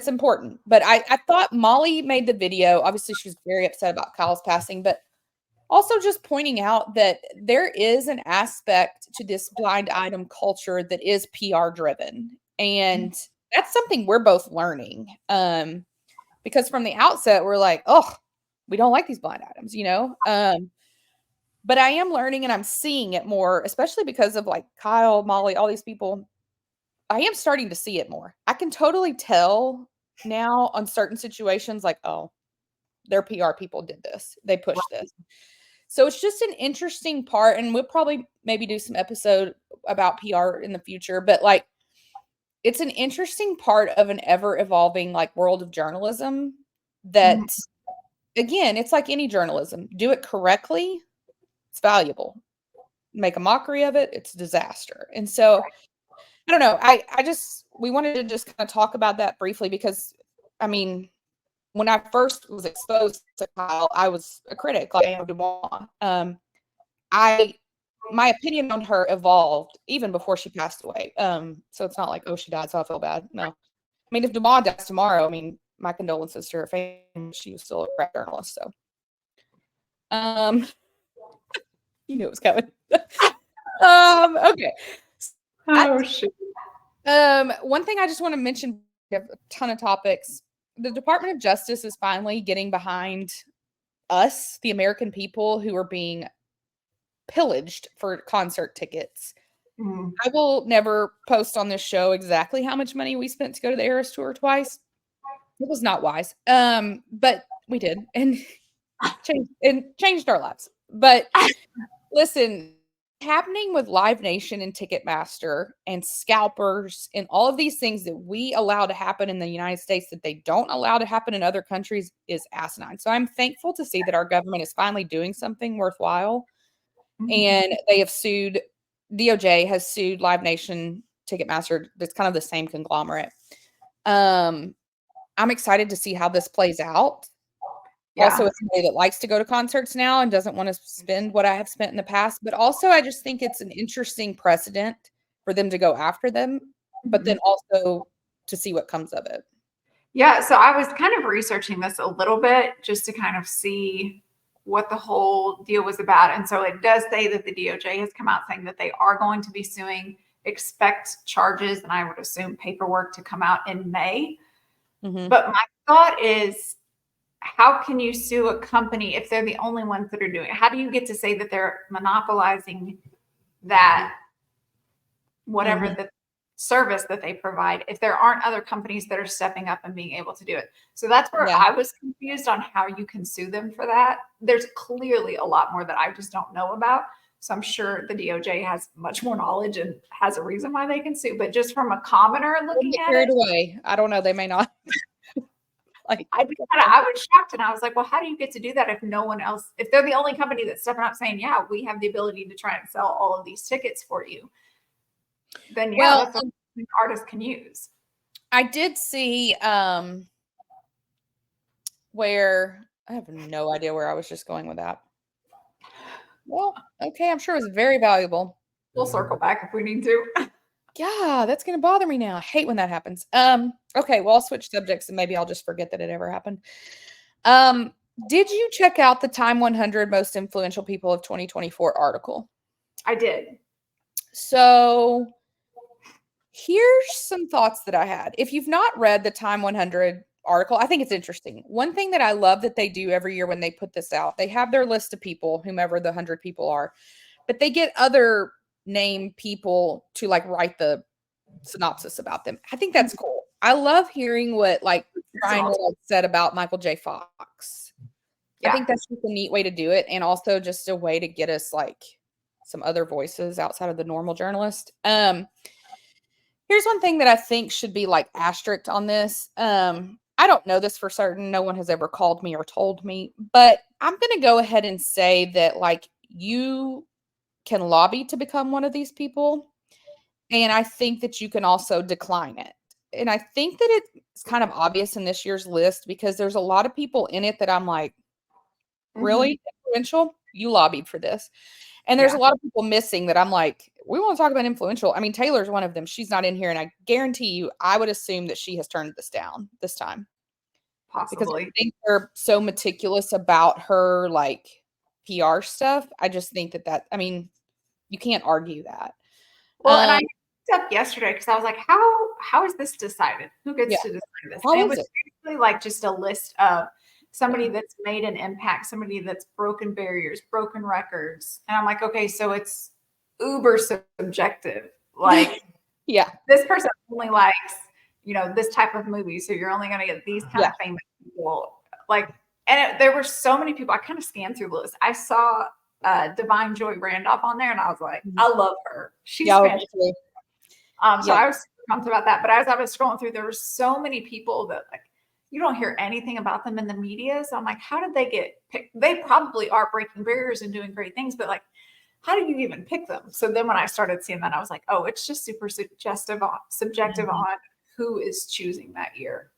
important. But I thought Molly made the video. Obviously, she was very upset about Kyle's passing, but also just pointing out that there is an aspect to this blind item culture that is PR driven. And that's something we're both learning. Because from the outset, we're like, oh, we don't like these blind items, but I am learning and I'm seeing it more, especially because of like Kyle, Molly, all these people. I am starting to see it more. I can totally tell now on certain situations, like, oh, their PR people did this. They pushed this. So it's just an interesting part. And we'll probably maybe do some episode about PR in the future, but like, it's an interesting part of an ever evolving like world of journalism that again, it's like any journalism. Do it correctly, it's valuable. Make a mockery of it, it's a disaster. And so I don't know. We wanted to just kind of talk about that briefly because I mean, when I first was exposed to Kyle, I was a critic like I am DeuxMoi. My opinion on her evolved even before she passed away. So it's not like, oh, she died, so I feel bad. No. I mean, if DeuxMoi dies tomorrow, I mean, my condolences to her family. She was still a great journalist, so you knew it was coming. Okay. Oh shit. One thing I just want to mention, we have a ton of topics. The Department of Justice is finally getting behind us, the American people who are being pillaged for concert tickets. I will never post on this show exactly how much money we spent to go to the Eras Tour twice. It was not wise. But we did and changed our lives. But listen, happening with Live Nation and Ticketmaster and scalpers and all of these things that we allow to happen in the United States that they don't allow to happen in other countries is asinine. So I'm thankful to see that our government is finally doing something worthwhile. And they have sued, DOJ has sued Live Nation, Ticketmaster. It's kind of the same conglomerate. I'm excited to see how this plays out. Yeah. Also, as somebody that likes to go to concerts now and doesn't want to spend what I have spent in the past. But also, I just think it's an interesting precedent for them to go after them, but then also to see what comes of it. Yeah, so I was kind of researching this a little bit just to kind of see what the whole deal was about. And so it does say that the DOJ has come out saying that they are going to be suing, expect charges, and I would assume paperwork to come out in May. But my thought is, how can you sue a company if they're the only ones that are doing it? How do you get to say that they're monopolizing that, whatever the service that they provide, if there aren't other companies that are stepping up and being able to do it? So that's where I was confused on how you can sue them for that. There's clearly a lot more that I just don't know about. So I'm sure the DOJ has much more knowledge and has a reason why they can sue. But just from a commoner looking at it, away. I don't know. They may not. Like I was shocked and I was like, well, how do you get to do that if no one else, if they're the only company that's stepping up saying, yeah, we have the ability to try and sell all of these tickets for you, then that's something artists can use. I did see where I have no idea where I was just going with that. Well, okay, I'm sure it was very valuable. We'll circle back if we need to. Yeah, that's gonna bother me now. I hate when that happens. Okay, well, I'll switch subjects and maybe I'll just forget that it ever happened. Um, did you check out the Time 100 Most Influential People of 2024 article? I did. So here's some thoughts that I had. If you've not read the Time 100 article, I think it's interesting. One thing that I love that they do every year when they put this out, they have their list of people, whomever the 100 people are, but they get other name people to like write the synopsis about them. I think that's cool. I love hearing what like Ryan Reynolds said about Michael J. Fox. I Yeah. think that's just a neat way to do it, and also just a way to get us like some other voices outside of the normal journalist. Here's one thing that I think should be like asterisk on this. I don't know this for certain. No one has ever called me or told me, but I'm going to go ahead and say that like you can lobby to become one of these people. And I think that you can also decline it. And I think that it's kind of obvious in this year's list because there's a lot of people in it that I'm like, really influential? You lobbied for this. And there's a lot of people missing that I'm like, we want to talk about influential. I mean, Taylor's one of them. She's not in here. And I guarantee you, I would assume that she has turned this down this time. Because I Possibly. think they're so meticulous about her like PR stuff. I just think I mean, you can't argue that. Well, and I looked up yesterday because I was like, how is this decided? Who gets Yeah. to decide this? How And it is was it? basically like just a list of somebody that's made an impact, somebody that's broken barriers, broken records. And I'm like, okay, so it's uber subjective. Like Yeah. this person only likes, this type of movie. So you're only going to get these kind of famous people. Like, and there were so many people. I kind of scanned through the list. I saw Divine Joy Randolph on there, and I was like, I love her. She's fantastic. So I was super pumped about that. But as I was scrolling through, there were so many people that like you don't hear anything about them in the media. So I'm like, how did they get picked? They probably are breaking barriers and doing great things, but like, how do you even pick them? So then when I started seeing that, I was like, oh, it's just super subjective on who is choosing that year.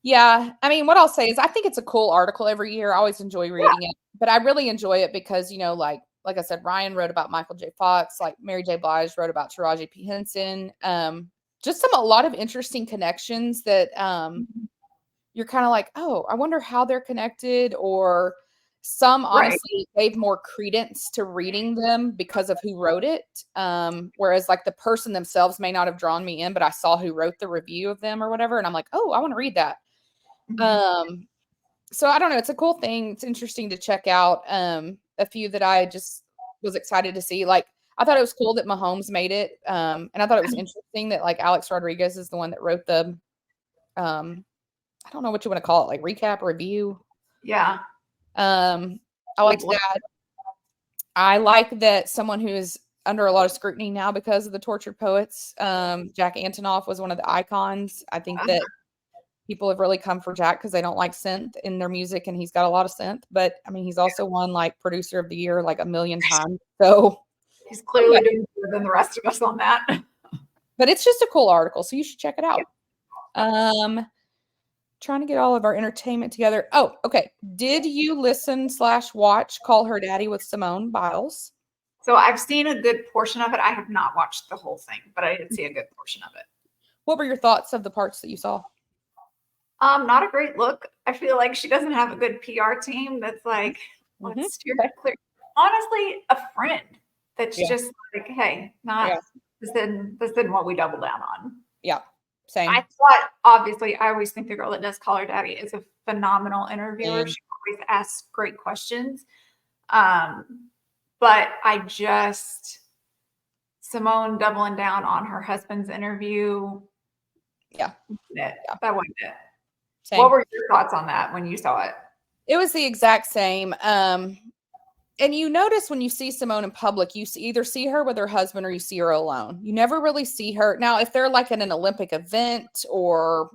Yeah. I mean, what I'll say is I think it's a cool article every year. I always enjoy reading it, but I really enjoy it because, like I said, Ryan wrote about Michael J. Fox, like Mary J. Blige wrote about Taraji P. Henson. Just a lot of interesting connections that you're kind of like, oh, I wonder how they're connected, or some honestly gave more credence to reading them because of who wrote it. Whereas like the person themselves may not have drawn me in, but I saw who wrote the review of them or whatever. And I'm like, oh, I want to read that. So I don't know. It's a cool thing. It's interesting to check out. A few that I just was excited to see. Like I thought it was cool that Mahomes made it. And I thought it was interesting that like Alex Rodriguez is the one that wrote the I don't know what you want to call it, like recap review. Yeah. I liked that. I like that someone who is under a lot of scrutiny now because of the tortured poets. Jack Antonoff was one of the icons. I think that people have really come for Jack because they don't like synth in their music, and he's got a lot of synth. But I mean, he's also won like producer of the year like a million times. So he's clearly doing better than the rest of us on that. But it's just a cool article, so you should check it out. Trying to get all of our entertainment together. Oh, okay. Did you listen/watch Call Her Daddy with Simone Biles? So I've seen a good portion of it. I have not watched the whole thing, but I did see a good portion of it. What were your thoughts of the parts that you saw? Not a great look. I feel like she doesn't have a good PR team that's like, let's steer it clear. Honestly, a friend that's just like, hey, this isn't what we double down on. Yeah. Same. I thought, obviously, I always think the girl that does Call Her Daddy is a phenomenal interviewer. She always asks great questions. But Simone doubling down on her husband's interview. Yeah. That wasn't it. Same. What were your thoughts on that when you saw it? It was the exact same. And you notice when you see Simone in public, you either see her with her husband or you see her alone. You never really see her. Now, if they're like in an Olympic event or,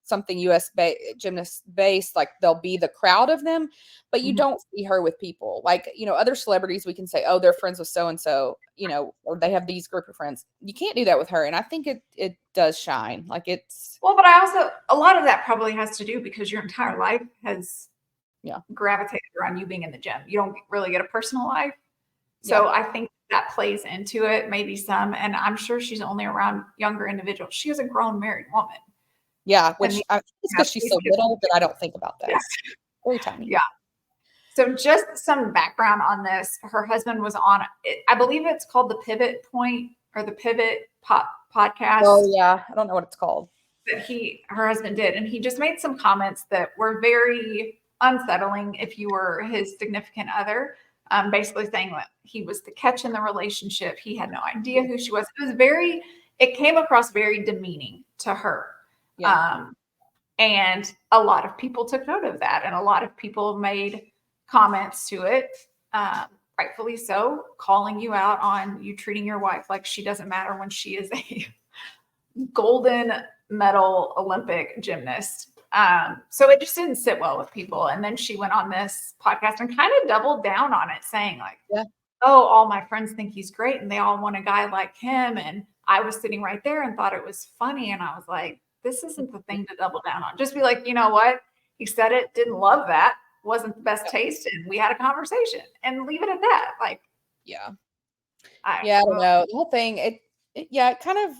something US gymnast based, like there'll be the crowd of them, but you don't see her with people. Like, other celebrities, we can say, oh, they're friends with so-and-so, or they have these group of friends. You can't do that with her. And I think it does shine. Like it's. Well, but a lot of that probably has to do because your entire life has gravitated around you being in the gym. You don't really get a personal life. So I think that plays into it, maybe some. And I'm sure she's only around younger individuals. She is a grown married woman. Yeah, And which it's because she's so little that I don't think about that. Yes. Very tiny. Yeah. So just some background on this. Her husband was on, I believe it's called the Pivot Point or the Pivot podcast. Oh, yeah. I don't know what it's called. That her husband did. And he just made some comments that were very unsettling if you were his significant other. Basically saying that he was the catch in the relationship. He had no idea who she was. It came across very demeaning to her. Yeah. And a lot of people took note of that. And a lot of people made comments to it, rightfully so, calling you out on you treating your wife like she doesn't matter when she is a golden medal Olympic gymnast. So it just didn't sit well with people. And then she went on this podcast and kind of doubled down on it, saying like, oh, all my friends think he's great and they all want a guy like him. And I was sitting right there and thought it was funny. And I was like, this isn't the thing to double down on. Just be like, you know what? He said it, didn't love that, wasn't the best taste. And we had a conversation and leave it at that. Like, I don't know. The whole thing, it kind of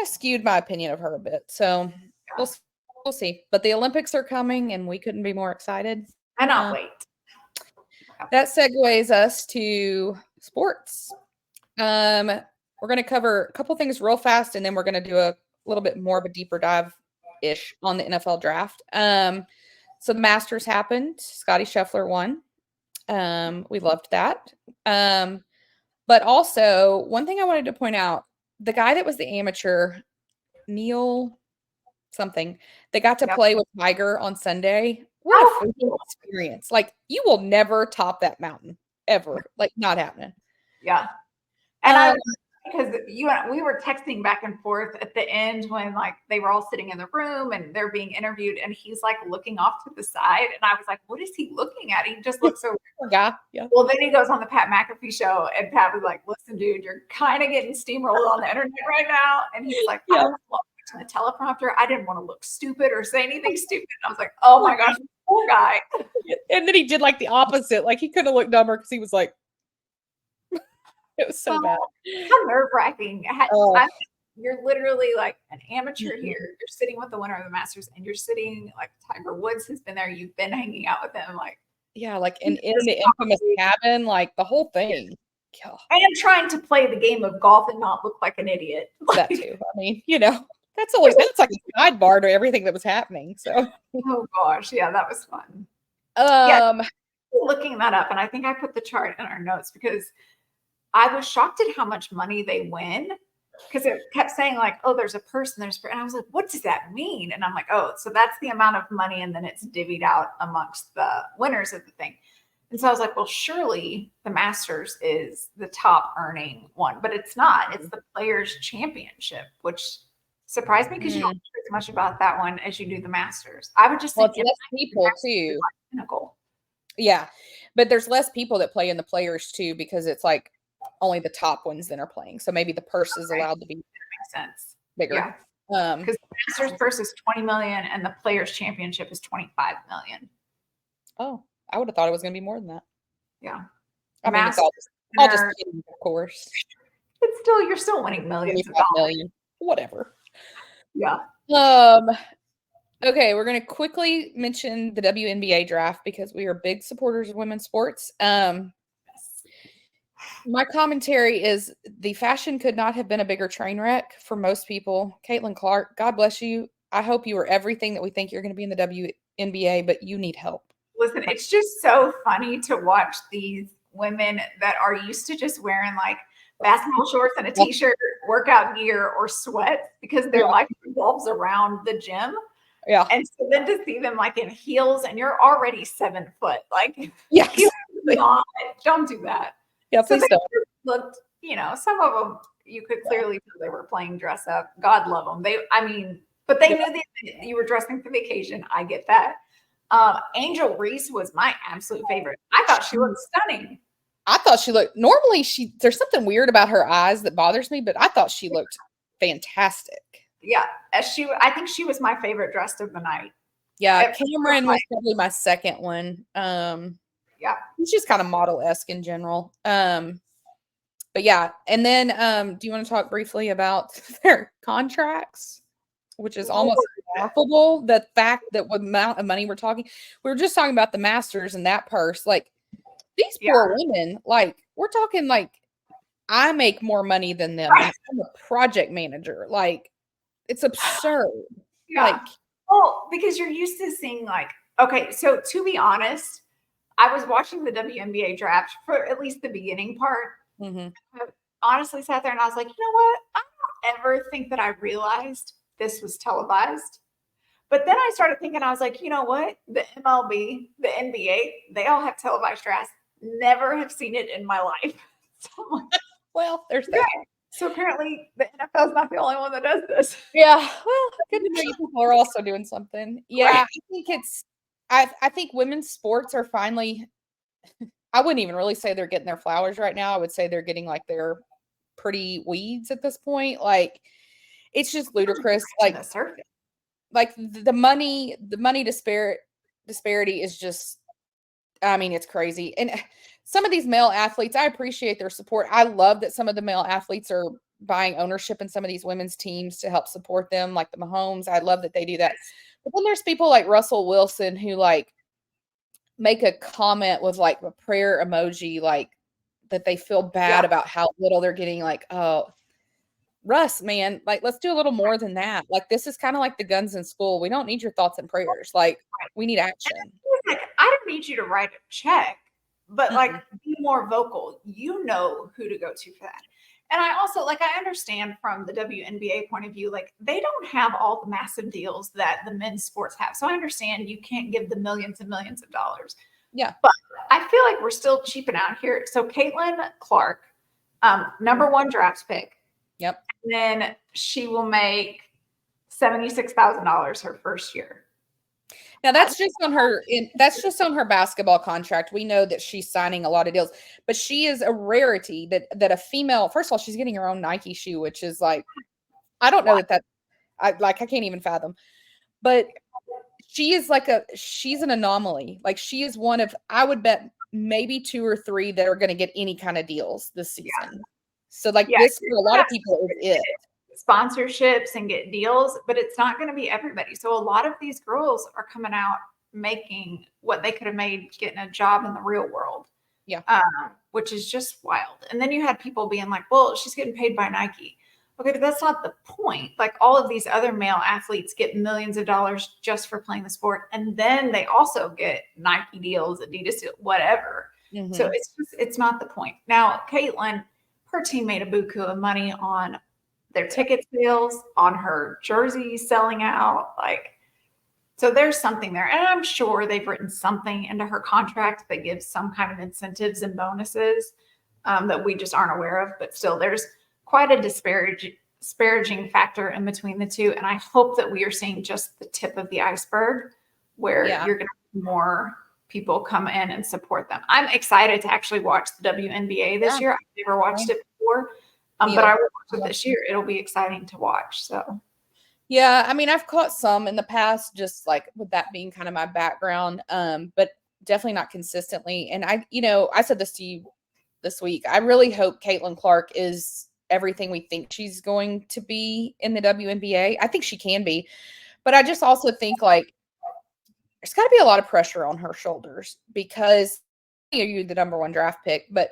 skewed my opinion of her a bit. So we'll see. But the Olympics are coming and we couldn't be more excited. I cannot wait. That segues us to sports. We're going to cover a couple things real fast, and then we're going to do a little bit more of a deeper dive-ish on the NFL draft. So the Masters happened. Scottie Scheffler won. We loved that. But also, one thing I wanted to point out, the guy that was the amateur, Neil something, they got to play with Tiger on Sunday. What a freaking experience. Like, you will never top that mountain, ever. Like, not happening. Yeah. And because we were texting back and forth at the end when like they were all sitting in the room and they're being interviewed and he's like looking off to the side. And I was like, what is he looking at? He just looks so yeah. Well, then he goes on the Pat McAfee show and Pat was like, listen, dude, you're kind of getting steamrolled on the internet right now. And he was like, I was watching the teleprompter. I didn't want to look stupid or say anything stupid. And I was like, oh my gosh, poor guy. And then he did like the opposite. Like he could have looked dumber because he was like, it was so bad. How nerve-wracking. You're literally like an amateur here. You're sitting with the winner of the Masters and you're sitting like Tiger Woods has been there. You've been hanging out with him. Like, like in the infamous cabin, like the whole thing. Yeah. And trying to play the game of golf and not look like an idiot. That too. I mean, that's like a sidebar to everything that was happening. So oh gosh. Yeah, that was fun. Looking that up, and I think I put the chart in our notes because I was shocked at how much money they win because it kept saying like, oh, there's a person, and I was like, what does that mean? And I'm like, oh, so that's the amount of money. And then it's divvied out amongst the winners of the thing. And so I was like, well, surely the Masters is the top earning one, but it's not. It's the Players Championship, which surprised me because you don't hear as much about that one as you do the Masters. I would just think it's less people too. Pinnacle. Yeah, but there's less people that play in the Players too because it's like only the top ones then are playing. So maybe the purse is allowed to be makes sense. Bigger. Yeah. Because the Masters purse is 20 million and the Players Championship is 25 million. Oh, I would have thought it was going to be more than that. Yeah. I mean, it's all just kidding, of course. It's still, you're still winning millions of dollars. Whatever. Yeah. Okay, we're going to quickly mention the WNBA draft because we are big supporters of women's sports. My commentary is the fashion could not have been a bigger train wreck for most people. Caitlin Clark, God bless you. I hope you are everything that we think you're going to be in the WNBA, but you need help. Listen, it's just so funny to watch these women that are used to just wearing like basketball shorts and a t-shirt, workout gear, or sweats because their life revolves around the gym. Yeah. And so then to see them like in heels and you're already 7 foot, like, don't do that. Yeah, please so don't. Looked, some of them you could clearly tell they were playing dress up. God love them. But they knew that you were dressing for the occasion. I get that. Angel Reese was my absolute favorite. I thought she looked stunning. I thought she looked, normally there's something weird about her eyes that bothers me, but I thought she looked fantastic. Yeah. I think she was my favorite dressed of the night. Yeah. Cameron was probably my second one. Yeah. He's just kind of model-esque in general. But yeah, and then do you want to talk briefly about their contracts, which is almost laughable? The fact that what amount of money we're talking, we were just talking about the Masters and that purse. Like these poor women, like we're talking like I make more money than them, and I'm a project manager. Like it's absurd. Yeah. Like, well, because you're used to seeing like, okay, so to be honest, I was watching the WNBA draft for at least the beginning part. mm-hmm. I honestly sat there and I was like, you know what? I don't ever think that I realized this was televised. But then I started thinking, I was like, you know what? The MLB, the NBA, they all have televised drafts. Never have seen it in my life. So I'm like, well, there's that. So apparently the NFL is not the only one that does this. Yeah. Well, good to know you people are also doing something. Yeah, right. I think it's I think women's sports are finally I wouldn't even really say they're getting their flowers right now. I would say they're getting like their pretty weeds at this point. Like it's just ludicrous. Like the money disparity is just I mean, it's crazy. And some of these male athletes, I appreciate their support. I love that some of the male athletes are buying ownership in some of these women's teams to help support them, like the Mahomes. I love that they do that. But then there's people like Russell Wilson who like make a comment with like a prayer emoji, like that they feel bad about how little they're getting. Like, oh, Russ, man, like let's do a little more than that. Like this is kind of like the guns in school. We don't need your thoughts and prayers. Like we need action. Like I don't need you to write a check, but like be more vocal. You know who to go to for that. And I also like I understand from the WNBA point of view, like they don't have all the massive deals that the men's sports have. So I understand you can't give the millions and millions of dollars. Yeah. But I feel like we're still cheaping out here. So Caitlin Clark, #1 draft pick. Yep. And then she will make $76,000 her first year. Now that's just on her basketball contract. We know that she's signing a lot of deals, but she is a rarity that a female, first of all, she's getting her own Nike shoe, which is like, I don't know I can't even fathom, but she's an anomaly. Like she is one of, I would bet maybe 2 or 3 that are going to get any kind of deals this season. Yeah. So like this for a lot of people is it. Sponsorships and get deals, but it's not going to be everybody. So a lot of these girls are coming out making what they could have made getting a job in the real world. Yeah. Which is just wild. And then you had people being like, well, she's getting paid by Nike. Okay, but that's not the point. Like all of these other male athletes get millions of dollars just for playing the sport. And then they also get Nike deals, Adidas deals, whatever. Mm-hmm. So it's not the point. Now, Caitlin, her team made a buku of money on their ticket sales, on her jerseys selling out. Like, so there's something there. And I'm sure they've written something into her contract that gives some kind of incentives and bonuses that we just aren't aware of. But still, there's quite a disparaging factor in between the two. And I hope that we are seeing just the tip of the iceberg where you're going to have more people come in and support them. I'm excited to actually watch the WNBA this year. I've never watched it before. But I will watch it this year. It'll be exciting to watch. So, yeah, I mean, I've caught some in the past, just like with that being kind of my background, but definitely not consistently. And I said this to you this week. I really hope Caitlin Clark is everything we think she's going to be in the WNBA. I think she can be, but I just also think like there's got to be a lot of pressure on her shoulders because you're the #1 draft pick, but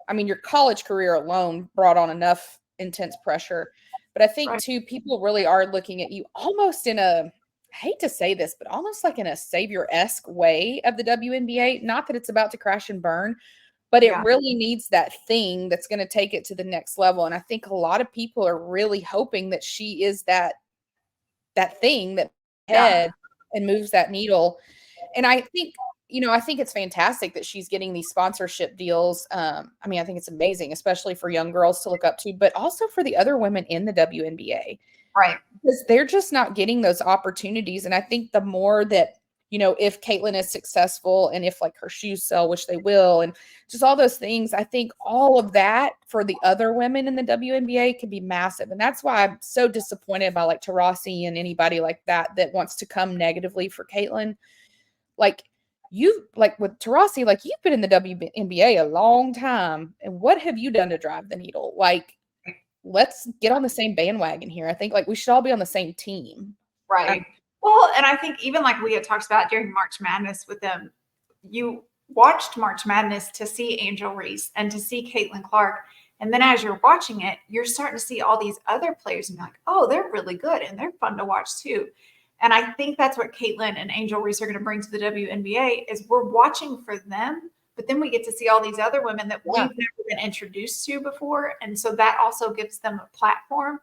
I mean, your college career alone brought on enough intense pressure. But I think, too, people really are looking at you almost in I hate to say this, but almost like in a savior-esque way of the WNBA. Not that it's about to crash and burn, but it really needs that thing that's going to take it to the next level. And I think a lot of people are really hoping that she is that thing that head and moves that needle. And I think – I think it's fantastic that she's getting these sponsorship deals. I mean, I think it's amazing, especially for young girls to look up to, but also for the other women in the WNBA. Right. Because they're just not getting those opportunities. And I think the more that, if Caitlin is successful and if like her shoes sell, which they will, and just all those things, I think all of that for the other women in the WNBA can be massive. And that's why I'm so disappointed by like Taurasi and anybody like that wants to come negatively for Caitlin. Like, you've like with Taurasi, like you've been in the WNBA a long time. And what have you done to drive the needle? Like, let's get on the same bandwagon here. I think like we should all be on the same team. Right. Well, and I think even like we had talked about during March Madness with them, you watched March Madness to see Angel Reese and to see Caitlin Clark. And then as you're watching it, you're starting to see all these other players and you're like, oh, they're really good and they're fun to watch too. And I think that's what Caitlin and Angel Reese are going to bring to the WNBA is we're watching for them, but then we get to see all these other women that we've never been introduced to before. And so that also gives them a platform.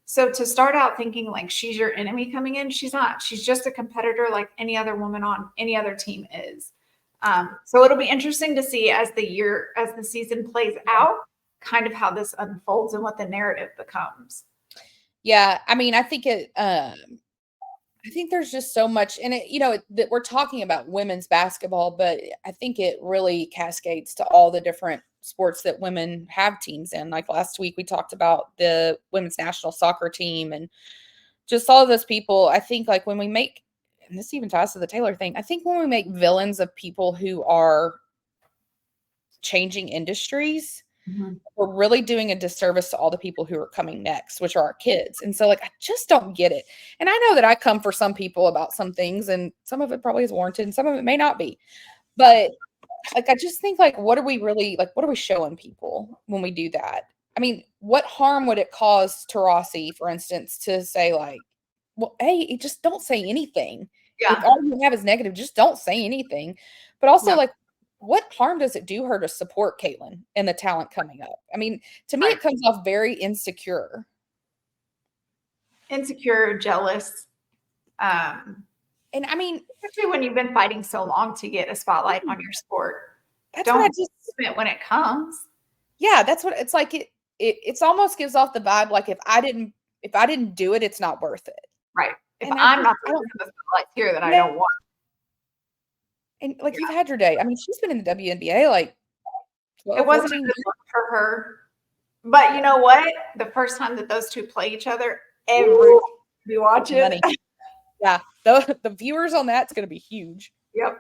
So to start out thinking like she's your enemy coming in, she's not. She's just a competitor like any other woman on any other team is. So it'll be interesting to see as the season plays out, kind of how this unfolds and what the narrative becomes. Yeah, I mean, I think I think there's just so much in it, that we're talking about women's basketball, but I think it really cascades to all the different sports that women have teams in. Like last week, we talked about the women's national soccer team and just all of those people. I think like when we make, and this even ties to the Taylor thing, I think when we make villains of people who are changing industries, we're really doing a disservice to all the people who are coming next, which are our kids. And so like, I just don't get it. And I know that I come for some people about some things and some of it probably is warranted and some of it may not be, but like, I just think like, what are we showing people when we do that? I mean, what harm would it cause Taurasi, for instance, to say like, well, hey, just don't say anything. Yeah. If all you have is negative, just don't say anything. But also like, what harm does it do her to support Caitlin and the talent coming up? I mean, to me, it comes off very insecure. Insecure, jealous. And I mean, especially when you've been fighting so long to get a spotlight on your sport. That's what I just spit when it comes. Yeah, that's what it's like. It's almost gives off the vibe like if I didn't do it, it's not worth it. Right. If I'm not the spotlight here, then I don't want. And like you've had your day. I mean, she's been in the WNBA like 12, it wasn't a good look for her. But you know what? The first time that those two play each other, everyone will be watching. Yeah, the viewers on that's going to be huge. Yep.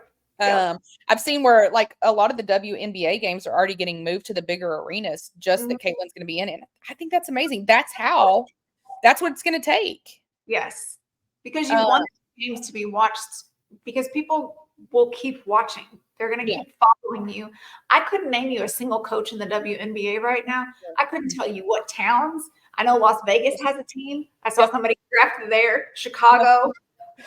I've seen where like a lot of the WNBA games are already getting moved to the bigger arenas just that Caitlin's going to be in it. I think that's amazing. That's what it's going to take. Yes. Because you want games to be watched because people will keep watching. They're going to keep following you. I couldn't name you a single coach in the WNBA right now. I couldn't tell you what towns. I know Las Vegas has a team. I saw somebody drafted there. Chicago.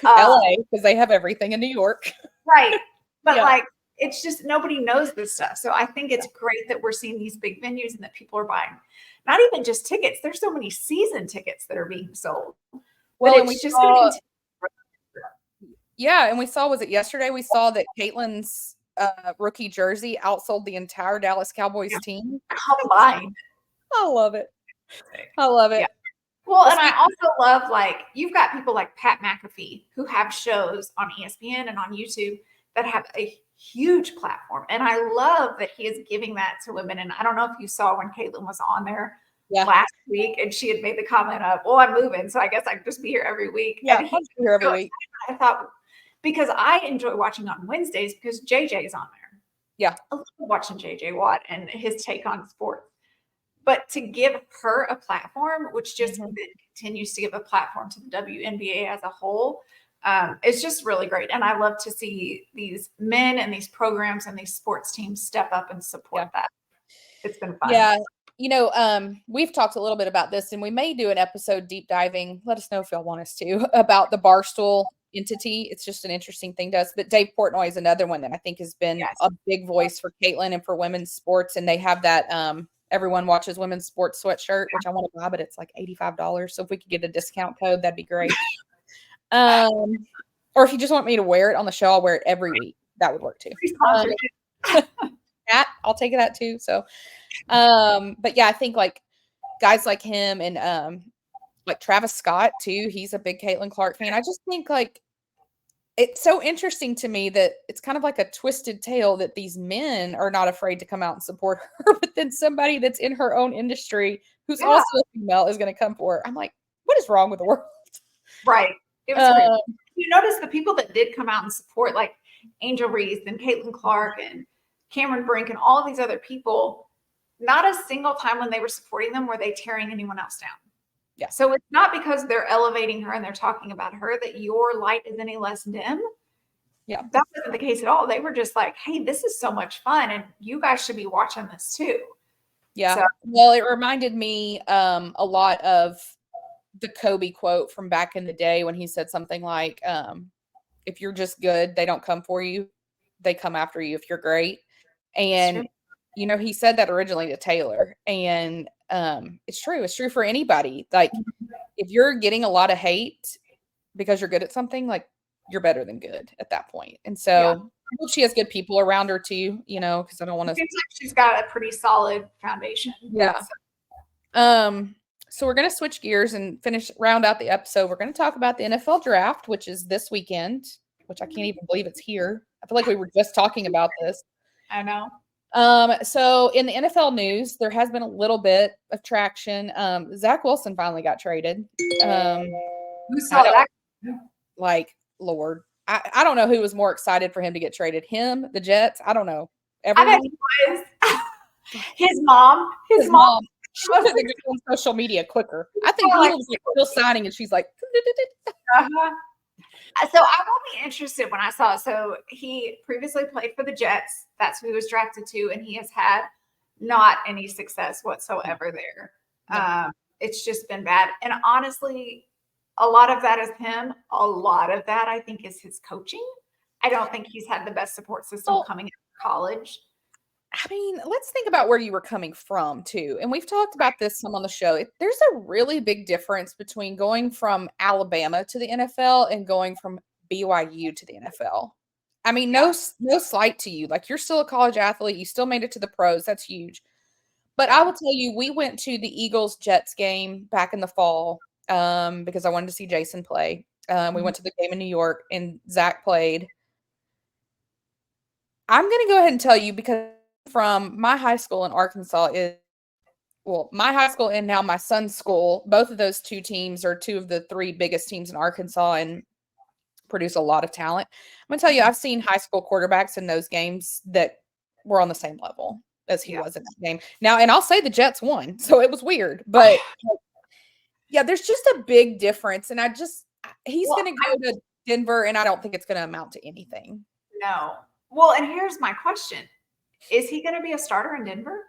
LA, because they have everything in New York. Right. But like, it's just nobody knows this stuff. So I think it's great that we're seeing these big venues and that people are buying not even just tickets. There's so many season tickets that are being sold. Well, and we just saw, and we saw, was it yesterday? We saw that Caitlin's rookie jersey outsold the entire Dallas Cowboys team. Combined. I love it. I love it. Yeah. Well, and I also love, like, you've got people like Pat McAfee who have shows on ESPN and on YouTube that have a huge platform. And I love that he is giving that to women. And I don't know if you saw when Caitlin was on there last week and she had made the comment of, well, I'm moving, so I guess I can just be here every week. Yeah, I'll be here every week. I thought, because I enjoy watching on Wednesdays because JJ is on there. Yeah. I love watching JJ Watt and his take on sports. But to give her a platform, which just continues to give a platform to the WNBA as a whole, it's just really great. And I love to see these men and these programs and these sports teams step up and support that. It's been fun. Yeah. You know, we've talked a little bit about this, and we may do an episode deep diving. Let us know if y'all want us to about the Barstool entity. It's just an interesting thing to us. But Dave Portnoy is another one that I think has been a big voice for Caitlin and for women's sports. And they have that everyone watches women's sports sweatshirt, which I want to buy, but it's like $85. So if we could get a discount code, that'd be great. Or if you just want me to wear it on the show, I'll wear it every week. That would work too. I'll take that too. So, but yeah, I think like guys like him and like Travis Scott too. He's a big Caitlin Clark fan. I just think like it's so interesting to me that it's kind of like a twisted tale that these men are not afraid to come out and support her, but then somebody that's in her own industry who's also a female is going to come for her. I'm like, what is wrong with the world? Right. It was great. You notice the people that did come out and support, like Angel Reese and Caitlin Clark and Cameron Brink and all of these other people, not a single time when they were supporting them were they tearing anyone else down. Yeah. So it's not because they're elevating her and they're talking about her that your light is any less dim. Yeah. That wasn't the case at all. They were just like, hey, this is so much fun and you guys should be watching this too. Yeah. So, well, it reminded me a lot of the Kobe quote from back in the day when he said something like, if you're just good, they don't come for you. They come after you if you're great. And, you know, he said that originally to Taylor. And it's true. It's true for anybody. Like, if you're getting a lot of hate because you're good at something, like, you're better than good at that point. And so I hope she has good people around her too, you know, because I don't want to. Seems like she's got a pretty solid foundation. Yeah. So we're going to switch gears and round out the episode. We're going to talk about the NFL draft, which is this weekend, which I can't even believe it's here. I feel like we were just talking about this. I know. So in the NFL news, there has been a little bit of traction. Zach Wilson finally got traded. Who saw that? Like, Lord, I don't know who was more excited for him to get traded. Him, the Jets. I don't know. Everyone. I bet he was. His mom. His mom. She was on social media quicker. I think he was like still signing, and she's like. So I will be interested when I saw it. So he previously played for the Jets. That's who he was drafted to, and he has had not any success whatsoever there. No. It's just been bad. And honestly, a lot of that is him. A lot of that, I think, is his coaching. I don't think he's had the best support system coming out of college. I mean, let's think about where you were coming from, too. And we've talked about this some on the show. There's a really big difference between going from Alabama to the NFL and going from BYU to the NFL. I mean, no slight to you. Like, you're still a college athlete. You still made it to the pros. That's huge. But I will tell you, we went to the Eagles-Jets game back in the fall because I wanted to see Jason play. We went to the game in New York, and Zach played. I'm going to go ahead and tell you, because from my high school in Arkansas my high school and now my son's school, both of those two teams are two of the three biggest teams in Arkansas and produce a lot of talent. I'm going to tell you, I've seen high school quarterbacks in those games that were on the same level as he was in that game. Now, and I'll say the Jets won, so it was weird, but yeah, there's just a big difference. And he's going to go to Denver, and I don't think it's going to amount to anything. No. Well, and here's my question. Is he going to be a starter in Denver?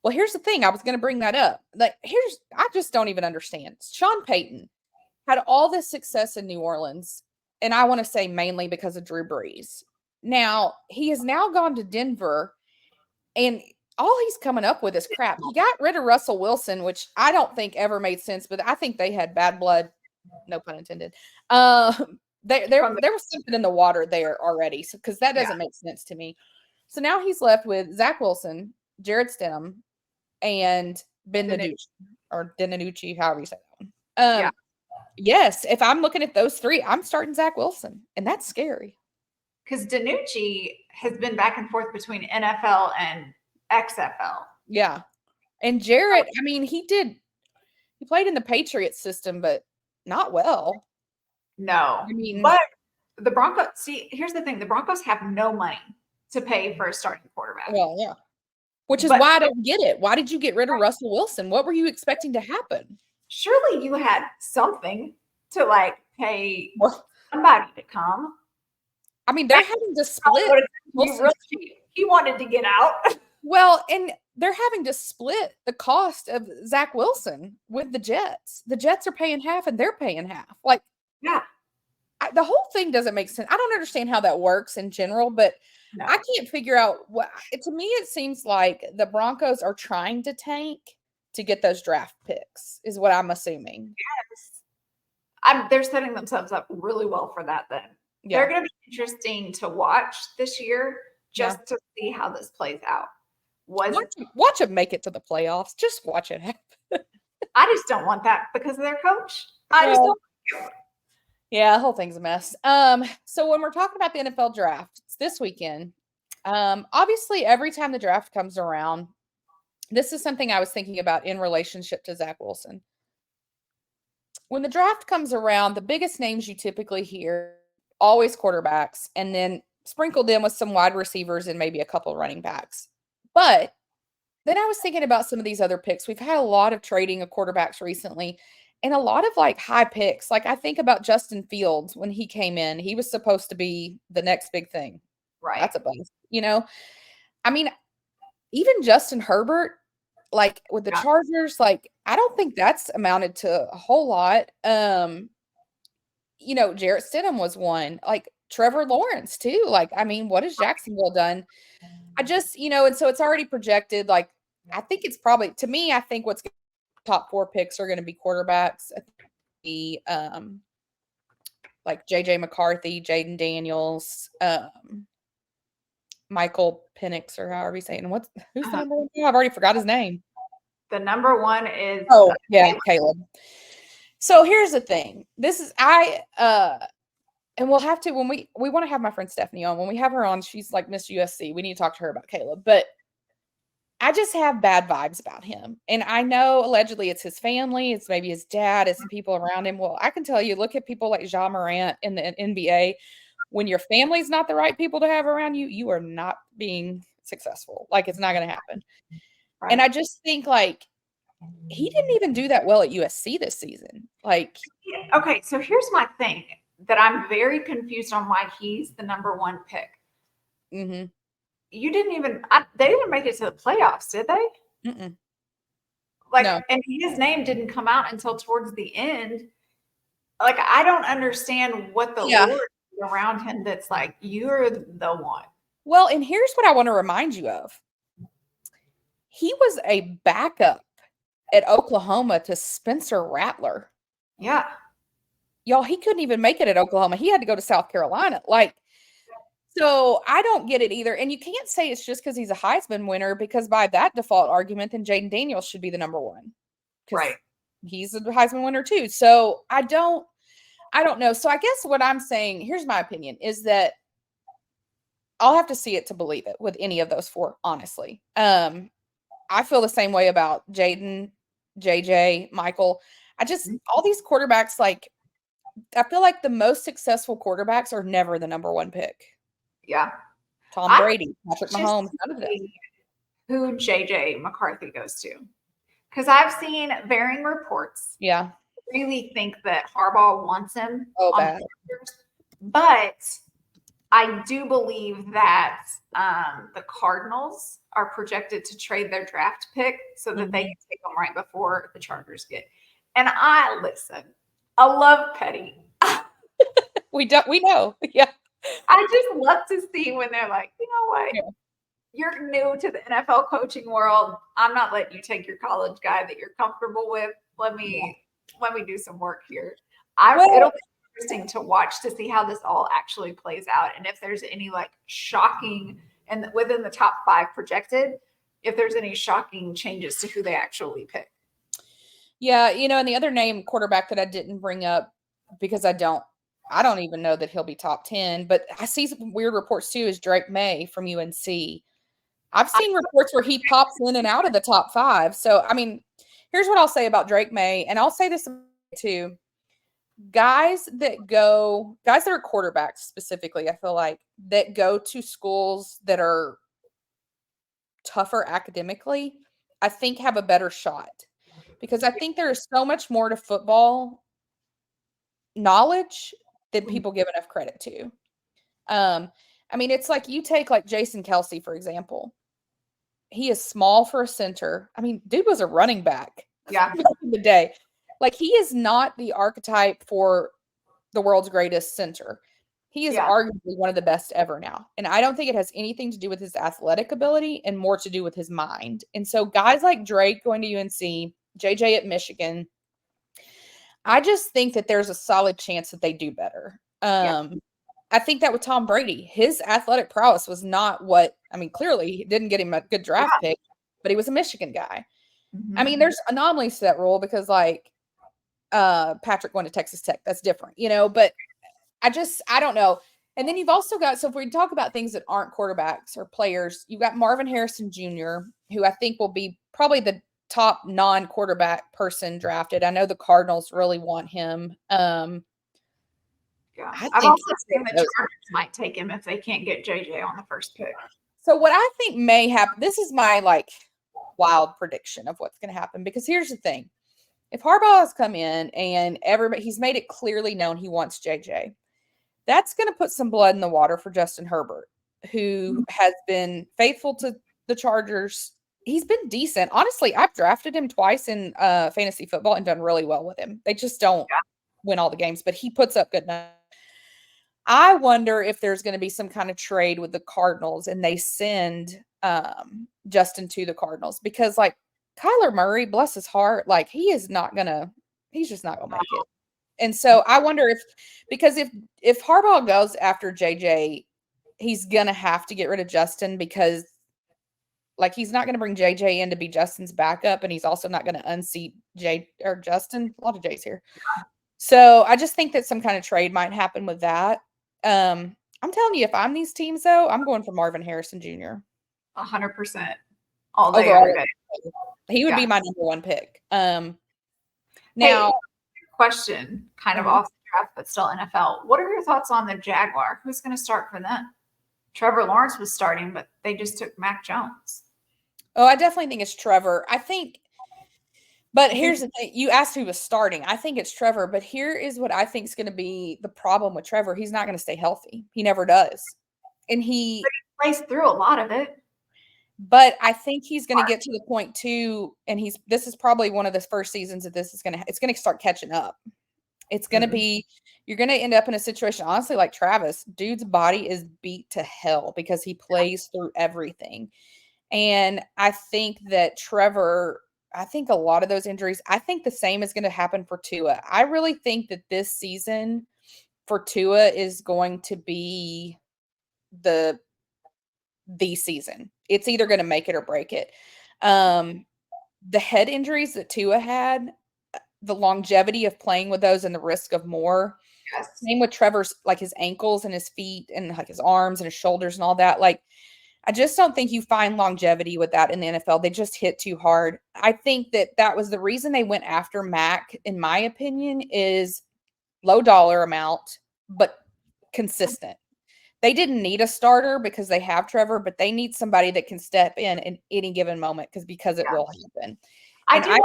Well, here's the thing. I was going to bring that up. I just don't even understand. Sean Payton had all this success in New Orleans, and I want to say mainly because of Drew Brees. Now, he has now gone to Denver, and all he's coming up with is crap. He got rid of Russell Wilson, which I don't think ever made sense, but I think they had bad blood. No pun intended. There was something in the water there already, because that doesn't make sense to me. So now he's left with Zach Wilson, Jared Stidham, and Ben DiNucci, or DiNucci, however you say that one. Yes, if I'm looking at those three, I'm starting Zach Wilson, and that's scary. Because DiNucci has been back and forth between NFL and XFL. Yeah. And Jared, I mean, he played in the Patriots system, but not well. No. I mean, but the Broncos, here's the thing. The Broncos have no money to pay for a starting quarterback. Well, yeah. Which is why I don't get it. Why did you get rid of Russell Wilson? What were you expecting to happen? Surely you had something to pay somebody to come. I mean, they're having to split. He wanted to get out. Well, and they're having to split the cost of Zach Wilson with the Jets. The Jets are paying half and they're paying half. The whole thing doesn't make sense. I don't understand how that works in general, but I can't figure out to me, it seems like the Broncos are trying to tank to get those draft picks, is what I'm assuming. Yes. They're setting themselves up really well for that then. Yeah. They're going to be interesting to watch this year just to see how this plays out. Watch them make it to the playoffs. Just watch it happen. I just don't want that because of their coach. I just don't. Yeah, the whole thing's a mess. So when we're talking about the NFL draft, it's this weekend. Obviously, every time the draft comes around, this is something I was thinking about in relationship to Zach Wilson. When the draft comes around, the biggest names you typically hear, always quarterbacks, and then sprinkled in with some wide receivers and maybe a couple running backs. But then I was thinking about some of these other picks. We've had a lot of trading of quarterbacks recently and a lot of like high picks. Like I think about Justin Fields when he came in, he was supposed to be the next big thing. Right. That's a bust, you know? I mean, even Justin Herbert, like with the Chargers, like I don't think that's amounted to a whole lot. You know, Jarrett Stidham was one, like Trevor Lawrence too. Like, I mean, what has Jacksonville done? I just, you know, and so it's already projected. Like, I think it's probably to me, I think what's top 4 picks are going to be quarterbacks. I think the like JJ McCarthy, Jaden Daniels, Michael Penix, or however you say it. And who's the number 1? I've already forgot his name. The number 1 is Caleb. So here's the thing. This is and we'll have to when we want to have my friend Stephanie on. When we have her on, she's like Miss USC. We need to talk to her about Caleb. But I just have bad vibes about him. And I know allegedly it's his family, it's maybe his dad, it's the people around him. Well, I can tell you, look at people like Ja Morant in the NBA. When your family's not the right people to have around you, you are not being successful. Like it's not going to happen. Right. And I just think like he didn't even do that well at USC this season. Like, okay, so here's my thing that I'm very confused on why he's the number 1 pick. Mm-hmm. You didn't even they didn't make it to the playoffs, did they? Mm-mm. Like, no. And his name didn't come out until towards the end. Like, I don't understand what the Lord around him that's like, you're the one. Well, and here's what I want to remind you of. He was a backup at Oklahoma to Spencer Rattler. Yeah. Y'all, he couldn't even make it at Oklahoma. He had to go to South Carolina. Like, so I don't get it either. And you can't say it's just because he's a Heisman winner, because by that default argument, then Jaden Daniels should be the number 1. Right. He's a Heisman winner too. So I don't know. So I guess what I'm saying, here's my opinion, is that I'll have to see it to believe it with any of those 4, honestly. I feel the same way about Jaden, JJ, Michael. All these quarterbacks, like, I feel like the most successful quarterbacks are never the number 1 pick. Yeah. Tom Brady, Patrick Mahomes, none of them. Who JJ McCarthy goes to. Because I've seen varying reports. Yeah. Really think that Harbaugh wants him. Oh, bad. But I do believe that the Cardinals are projected to trade their draft pick so that they can take them right before the Chargers get. And I love Petty. We know. Yeah. I just love to see when they're like, you know what? Yeah. You're new to the NFL coaching world. I'm not letting you take your college guy that you're comfortable with. Let me do some work here. It'll be interesting to watch to see how this all actually plays out, and if there's any like shocking, and within the top 5 projected, if there's any shocking changes to who they actually pick. Yeah, you know, and the other name quarterback that I didn't bring up because I don't even know that he'll be top 10, but I see some weird reports too, is Drake May from UNC. I've seen reports where he pops in and out of the top 5. So, I mean, here's what I'll say about Drake May, and I'll say this too. Guys that are quarterbacks specifically, I feel like, that go to schools that are tougher academically, I think have a better shot. Because I think there is so much more to football knowledge than people give enough credit to. I mean, it's like you take like Jason Kelsey, for example. He is small for a center. I mean, dude was a running back back in the day. Like, he is not the archetype for the world's greatest center. He is arguably one of the best ever now. And I don't think it has anything to do with his athletic ability and more to do with his mind. And so guys like Drake going to UNC, JJ at Michigan, I just think that there's a solid chance that they do better. I think that with Tom Brady, his athletic prowess was not clearly he didn't get him a good draft pick, but he was a Michigan guy. Mm-hmm. I mean, there's anomalies to that rule because like Patrick going to Texas Tech, that's different, you know, but I don't know. And then you've also got, so if we talk about things that aren't quarterbacks or players, you've got Marvin Harrison Jr., who I think will be probably the top non-quarterback person drafted. I know the Cardinals really want him. Yeah. I I've think also seen the Chargers might take him if they can't get JJ on the first pick. so. What I think may happen, this is my like wild prediction of what's going to happen, because here's the thing. If Harbaugh has come in and he's made it clearly known he wants JJ, that's going to put some blood in the water for Justin Herbert, who has been faithful to the Chargers. He's been decent. Honestly, I've drafted him twice in fantasy football and done really well with him. They just don't win all the games, but he puts up good numbers. I wonder if there's going to be some kind of trade with the Cardinals and they send Justin to the Cardinals, because like Kyler Murray, bless his heart, like he's just not going to make it. And so I wonder because if Harbaugh goes after JJ, he's going to have to get rid of Justin, because like he's not going to bring JJ in to be Justin's backup, and he's also not going to unseat Justin. A lot of J's here. So I just think that some kind of trade might happen with that. I'm telling you, if I'm these teams, though, I'm going for Marvin Harrison Jr. 100%. All day, every day. He would be my number one pick. Now, hey, question, kind of off the draft, but still NFL. What are your thoughts on the Jaguar? Who's going to start for them? Trevor Lawrence was starting, but they just took Mac Jones. Oh, I definitely think it's Trevor. I think, but here's the thing. You asked who was starting. I think it's Trevor, but here is what I think is going to be the problem with Trevor. He's not going to stay healthy. He never does. And he plays through a lot of it. But I think he's going to get to the point too, and this is probably one of the first seasons that it's going to start catching up. It's going to be, you're going to end up in a situation, honestly, like Travis. Dude's body is beat to hell because he plays through everything. And I think that Trevor, I think a lot of those injuries, I think the same is going to happen for Tua. I really think that this season for Tua is going to be the season. It's either going to make it or break it. The head injuries that Tua had, the longevity of playing with those and the risk of more. Yes. Same with Trevor's, like his ankles and his feet and like his arms and his shoulders and all that. Like, I just don't think you find longevity with that in the NFL. They just hit too hard. I think that was the reason they went after Mac, in my opinion, is low dollar amount, but consistent. They didn't need a starter because they have Trevor, but they need somebody that can step in any given moment because it will happen. I do wonder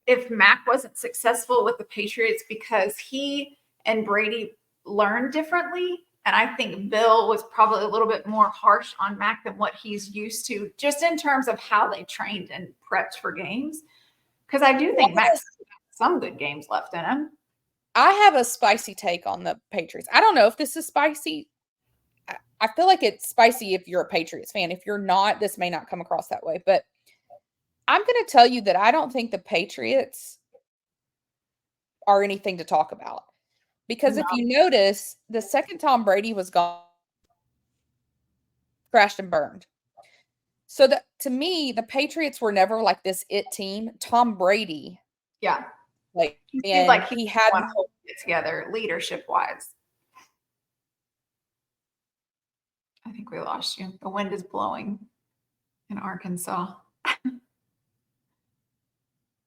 if Mac wasn't successful with the Patriots because he and Brady learned differently. And I think Bill was probably a little bit more harsh on Mac than what he's used to, just in terms of how they trained and prepped for games. Because I do think Mac's got some good games left in him. I have a spicy take on the Patriots. I don't know if this is spicy. I feel like it's spicy if you're a Patriots fan. If you're not, this may not come across that way. But I'm going to tell you that I don't think the Patriots are anything to talk about. Because if you notice, the second Tom Brady was gone, crashed and burned. So that, to me, the Patriots were never like this it team. Tom Brady. Yeah. Like, he had to hold it together leadership wise. I think we lost you. The wind is blowing in Arkansas.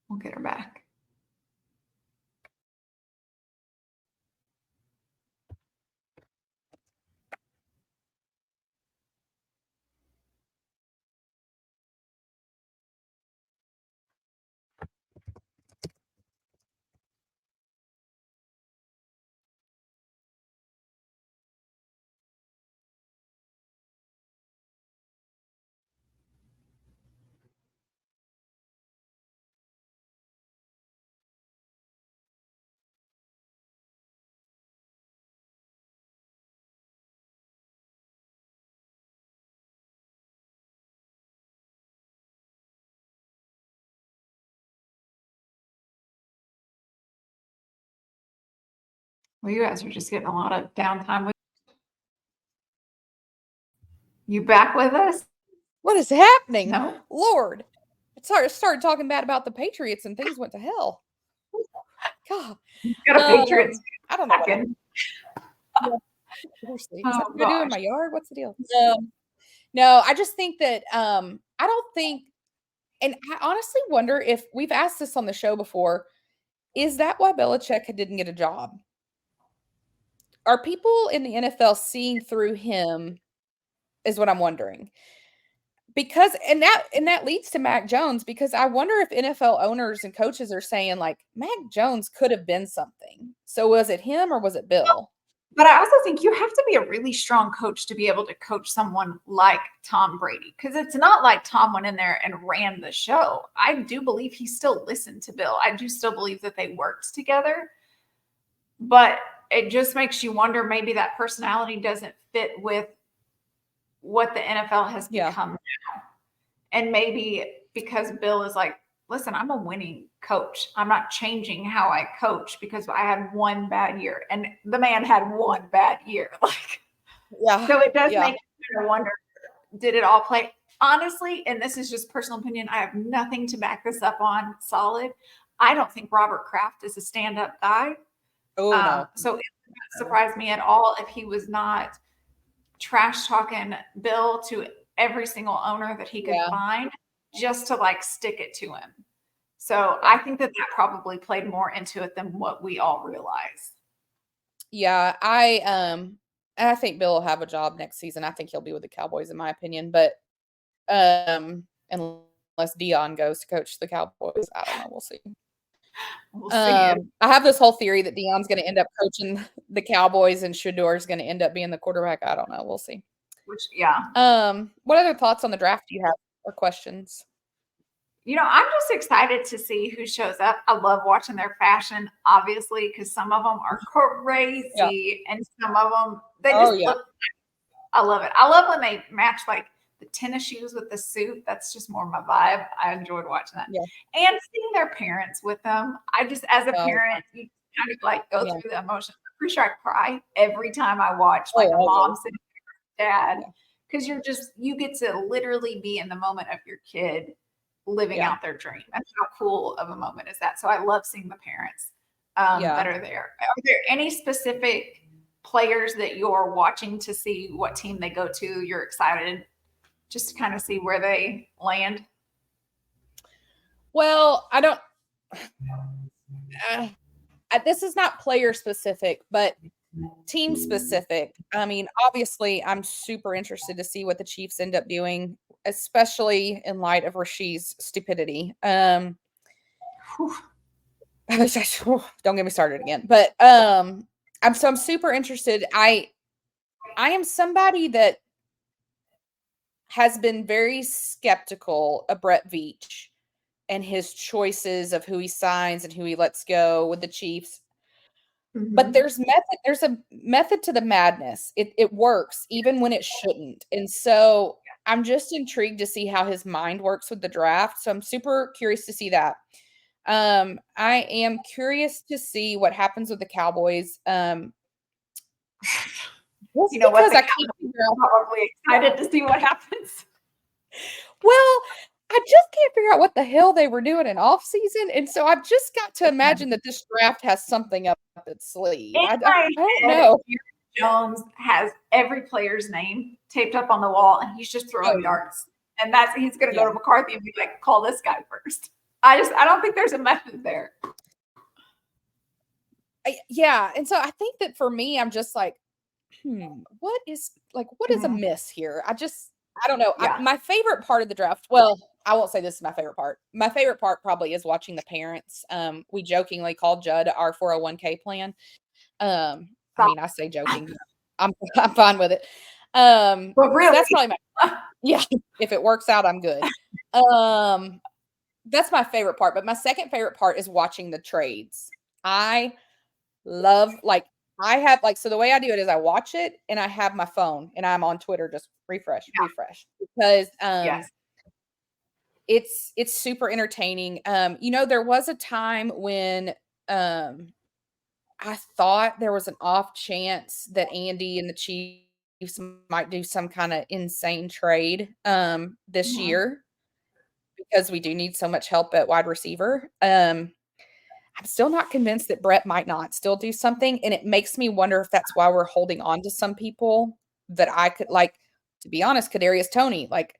We'll get her back. Well, you guys are just getting a lot of downtime. You back with us? What is happening? No. Lord. I started talking bad about the Patriots and things went to hell. God. Got a Patriots. I don't know what happened. Is that what I do in my yard? What's the deal? No, I just think that I don't think, and I honestly wonder if we've asked this on the show before, is that why Belichick didn't get a job? are people in the NFL seeing through him is what I'm wondering. Because that leads to Mac Jones, because I wonder if NFL owners and coaches are saying, like, Mac Jones could have been something. So was it him or was it Bill? But I also think you have to be a really strong coach to be able to coach someone like Tom Brady, because it's not like Tom went in there and ran the show. I do believe he still listened to Bill. I do still believe that they worked together. But it just makes you wonder, maybe that personality doesn't fit with what the NFL has become now. And maybe because Bill is like, listen, I'm a winning coach. I'm not changing how I coach because I had one bad year. And the man had one bad year. Like, so it does make you wonder, did it all play? Honestly, and this is just personal opinion, I have nothing to back this up on solid. I don't think Robert Kraft is a stand-up guy. Oh, no. So it wouldn't surprise me at all if he was not trash talking Bill to every single owner that he could find, just to like stick it to him. So I think that probably played more into it than what we all realize. Yeah, I think Bill will have a job next season. I think he'll be with the Cowboys, in my opinion. But unless Dion goes to coach the Cowboys, I don't know. We'll see. We'll see. I have this whole theory that Dion's going to end up coaching the Cowboys and Shedeur is going to end up being the quarterback. I don't know. We'll see. What other thoughts on the draft do you have or questions? I'm just excited to see who shows up. I love watching their fashion, obviously, because some of them are crazy and some of them, they just look. I love it. I love when they match like the tennis shoes with the suit. That's just more my vibe. I enjoyed watching that. And seeing their parents with them. I just, as a parent, you kind of like go through the emotions. I'm pretty sure I cry every time I watch like a mom sitting with their dad, because you get to literally be in the moment of your kid living out their dream. And how cool of a moment is that? So I love seeing the parents that are there. Are there any specific players that you're watching to see what team they go to? You're excited just to kind of see where they land? Well, I don't. This is not player specific, but team specific. I mean, obviously, I'm super interested to see what the Chiefs end up doing, especially in light of Rasheed's stupidity. Don't get me started again. But I'm super interested. I am somebody that has been very skeptical of Brett Veach and his choices of who he signs and who he lets go with the Chiefs. But there's a method to the madness. It works even when it shouldn't. And so I'm just intrigued to see how his mind works with the draft. So I'm super curious to see that. I am curious to see what happens with the Cowboys. You know what? The Cowboys are probably excited to see what happens. Well, I just can't figure out what the hell they were doing in off season. And so I've just got to imagine that this draft has something up its sleeve. I don't know. Jones has every player's name taped up on the wall and he's just throwing darts. And he's going to go to McCarthy and be like, call this guy first. I don't think there's a method there. And so I think that for me, I'm just like, what is amiss here? I don't know. My favorite part of the draft, well, I won't say this is my favorite part. My favorite part probably is watching the parents. We jokingly called Judd our 401k plan. I mean, I say joking. I'm fine with it. But really, so that's probably if it works out, I'm good. That's my favorite part. But my second favorite part is watching the trades. I love, so the way I do it is I watch it and I have my phone and I'm on Twitter, just refresh, because it's super entertaining. There was a time when I thought there was an off chance that Andy and the Chiefs might do some kind of insane trade this year, because we do need so much help at wide receiver. I'm still not convinced that Brett might not still do something. And it makes me wonder if that's why we're holding on to some people that I could, like, to be honest, Kadarius Toney, like,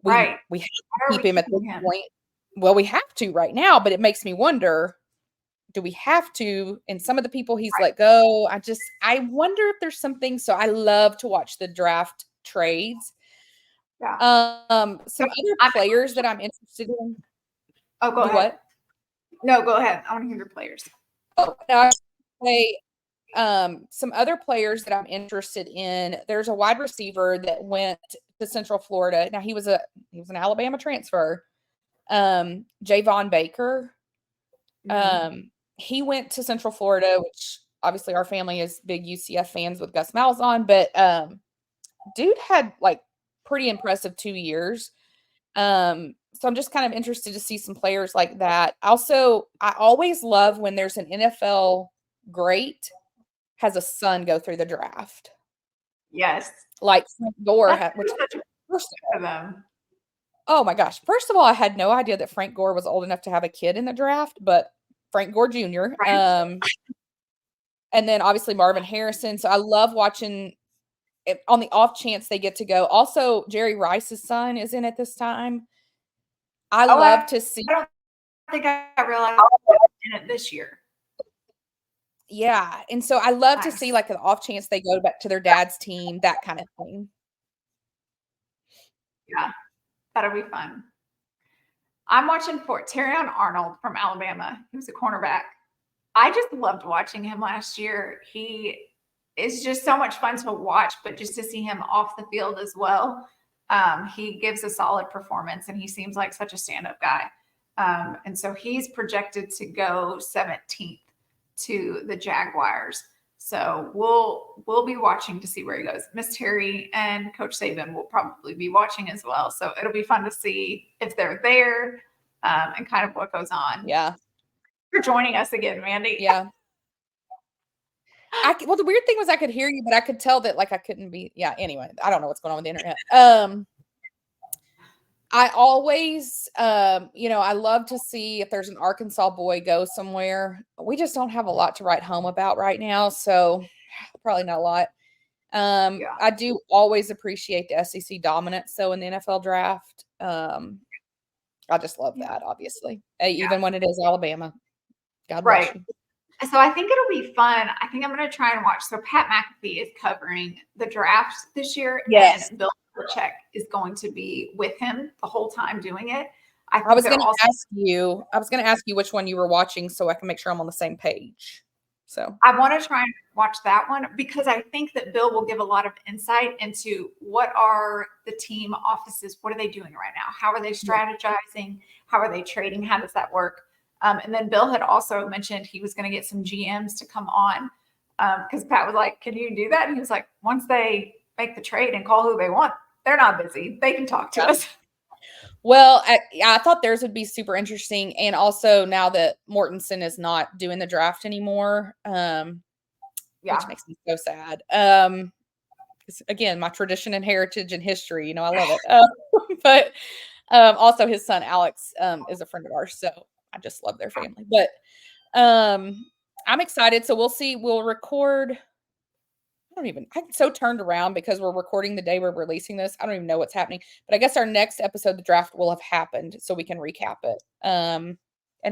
we have to keep him at this point. Well, we have to right now, but it makes me wonder, do we have to? And some of the people he's Right. let go, I wonder if there's something. So I love to watch the draft trades. Yeah. Some other I'm players that I'm interested in. Oh, go Do ahead. what? No, go ahead. I want to hear your players. Oh, no, I say some other players that I'm interested in. There's a wide receiver that went to Central Florida. Now he was an Alabama transfer. Javon Baker. He went to Central Florida, which obviously our family is big UCF fans with Gus Malzahn, but dude had like pretty impressive 2 years. So I'm just kind of interested to see some players like that. Also, I always love when there's an NFL great has a son go through the draft. Yes. Like Frank Gore, That's which such a first for them. oh my gosh. First of all, I had no idea that Frank Gore was old enough to have a kid in the draft, but Frank Gore Jr. Right. And then obviously Marvin Harrison. So I love watching it on the off chance they get to go. Also, Jerry Rice's son is in at this time. I Oh, love to see. I don't think I realized in it this year. Yeah. And so I love to Nice. see like an off chance they go back to their dad's team, that kind of thing. Yeah, that'll be fun. I'm watching for Terrion Arnold from Alabama. He was a cornerback. I just loved watching him last year. He is just so much fun to watch, but just to see him off the field as well. He gives a solid performance and he seems like such a stand-up guy. And so he's projected to go 17th to the Jaguars. So we'll be watching to see where he goes. Miss Terry and Coach Saban will probably be watching as well. So it'll be fun to see if they're there and kind of what goes on. Yeah. For joining us again, Mandy. Yeah. Well, the weird thing was I could hear you, but I could tell that like I couldn't be. Yeah. Anyway, I don't know what's going on with the internet. I always, I love to see if there's an Arkansas boy go somewhere. We just don't have a lot to write home about right now, so probably not a lot. Yeah. I do always appreciate the SEC dominance, so in the NFL draft, I just love that, obviously, even when it is Alabama. God bless Right. you. So I think it'll be fun. I think I'm going to try and watch. So Pat McAfee is covering the draft this year, Yes. and Bill Belichick is going to be with him the whole time doing it. I was going to ask you which one you were watching so I can make sure I'm on the same page. So I want to try and watch that one because I think that Bill will give a lot of insight into what are the team offices, what are they doing right now? How are they strategizing? How are they trading? How does that work? And then Bill had also mentioned he was going to get some GMs to come on because Pat was like, can you do that? And he was like, once they make the trade and call who they want, they're not busy. They can talk to us. Well, I thought theirs would be super interesting. And also now that Mortensen is not doing the draft anymore, which makes me so sad. Again, my tradition and heritage and history, I love it. But also his son, Alex, is a friend of ours. So I just love their family. But I'm excited. So we'll see. We'll record. I'm so turned around because we're recording the day we're releasing this. I don't even know what's happening. But I guess our next episode, the draft, will have happened so we can recap it. And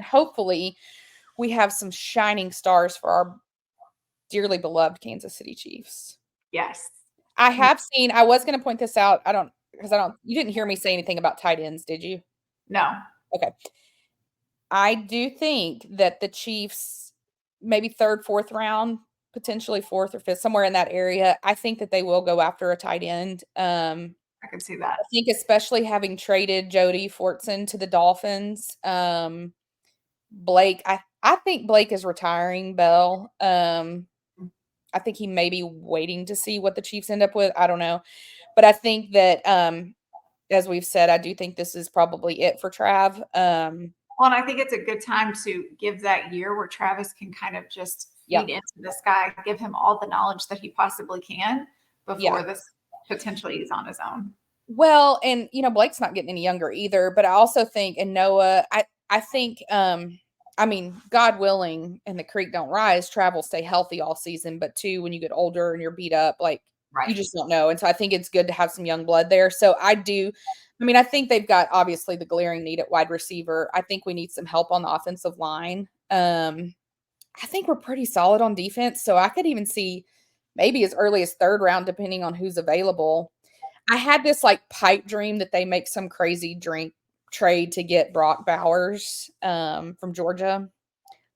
hopefully we have some shining stars for our dearly beloved Kansas City Chiefs. Yes. I was going to point this out. You didn't hear me say anything about tight ends, did you? No. Okay. I do think that the Chiefs, maybe third, fourth round, potentially fourth or fifth, somewhere in that area, I think that they will go after a tight end. I can see that. I think especially having traded Jody Fortson to the Dolphins. Blake, I think Blake is retiring, Bell. I think he may be waiting to see what the Chiefs end up with. I don't know. But I think that, as we've said, I do think this is probably it for Trav. Well, and I think it's a good time to give that year where Travis can kind of just feed into this guy, give him all the knowledge that he possibly can before this potentially is on his own. Well, and Blake's not getting any younger either, but I also think, and Noah, I think, God willing, and the creek don't rise, Trav will stay healthy all season. But too, when you get older and you're beat up, you just don't know. And so I think it's good to have some young blood there. So I think they've got obviously the glaring need at wide receiver. I think we need some help on the offensive line. I think we're pretty solid on defense, so I could even see maybe as early as 3rd round, depending on who's available. I had this, like, pipe dream that they make some crazy drink trade to get Brock Bowers, from Georgia.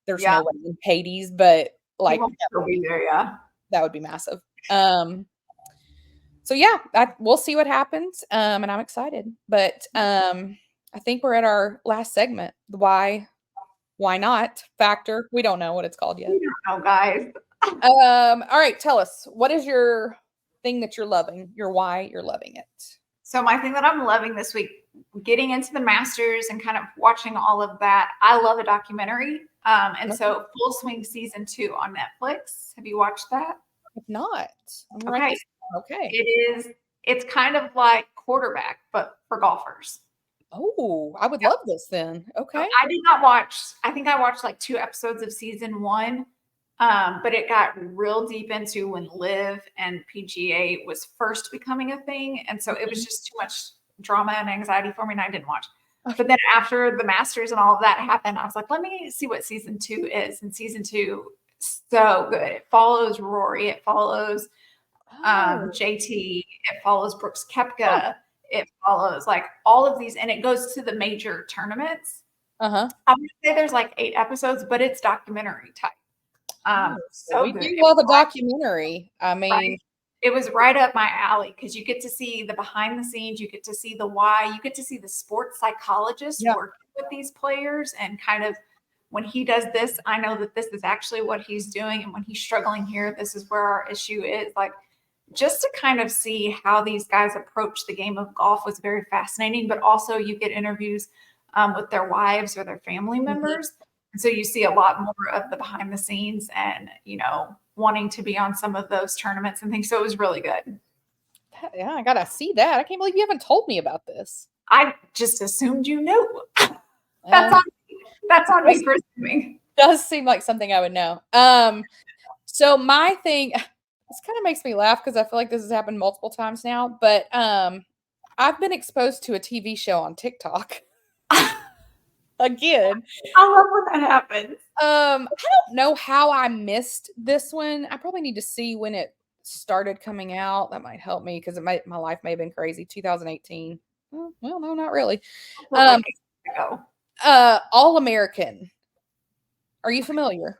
There's Yeah, no way in Hades, but, he like, won't still be there. Yeah. that would be massive. So yeah, we'll see what happens, and I'm excited. But, I think we're at our last segment, the why not factor. We don't know what it's called yet. We don't know, guys. All right, tell us, what is your thing that you're loving? Your why you're loving it? So my thing that I'm loving this week, getting into the Masters and kind of watching all of that. I love a documentary. And so Full Swing season 2 on Netflix. Have you watched that? If not, I'm gonna write Okay. this down. Okay. It's kind of like quarterback, but for golfers. Oh, I would Yeah. love this then. So Okay. I did not watch, I think I watched like 2 episodes of season 1. But it got real deep into when Live and PGA was first becoming a thing. And so it was just too much drama and anxiety for me, and I didn't watch. But then after the Masters and all of that happened, I was like, let me see what season 2 is. And season 2, so good. It follows Rory. It follows Oh, JT. It follows Brooks Koepka. It follows like all of these, and it goes to the major tournaments. uh-huh. I'm going to say there's like 8 episodes, but it's documentary type. So We good. do love a documentary. I Right. mean, It was right up my alley because you get to see the behind the scenes, you get to see the why, you get to see the sports psychologist Yeah. working with these players and kind of when he does this, I know that this is actually what he's doing. And when he's struggling here, this is where our issue is. Like just to kind of see how these guys approach the game of golf was very fascinating. But also you get interviews with their wives or their family members. And so you see a lot more of the behind the scenes and, wanting to be on some of those tournaments and things. So it was really good. yeah, I gotta see that. I can't believe you haven't told me about this. I just assumed you knew. Uh, That's on me for assuming. does seem like something I would know. So my thing, this kind of makes me laugh because I feel like this has happened multiple times now, but I've been exposed to a TV show on TikTok again. I love when that happens. I don't know how I missed this one. I probably need to see when it started coming out. That might help me because my life may have been crazy. 2018. Well, no, not really. Like ago. All American. Are you familiar?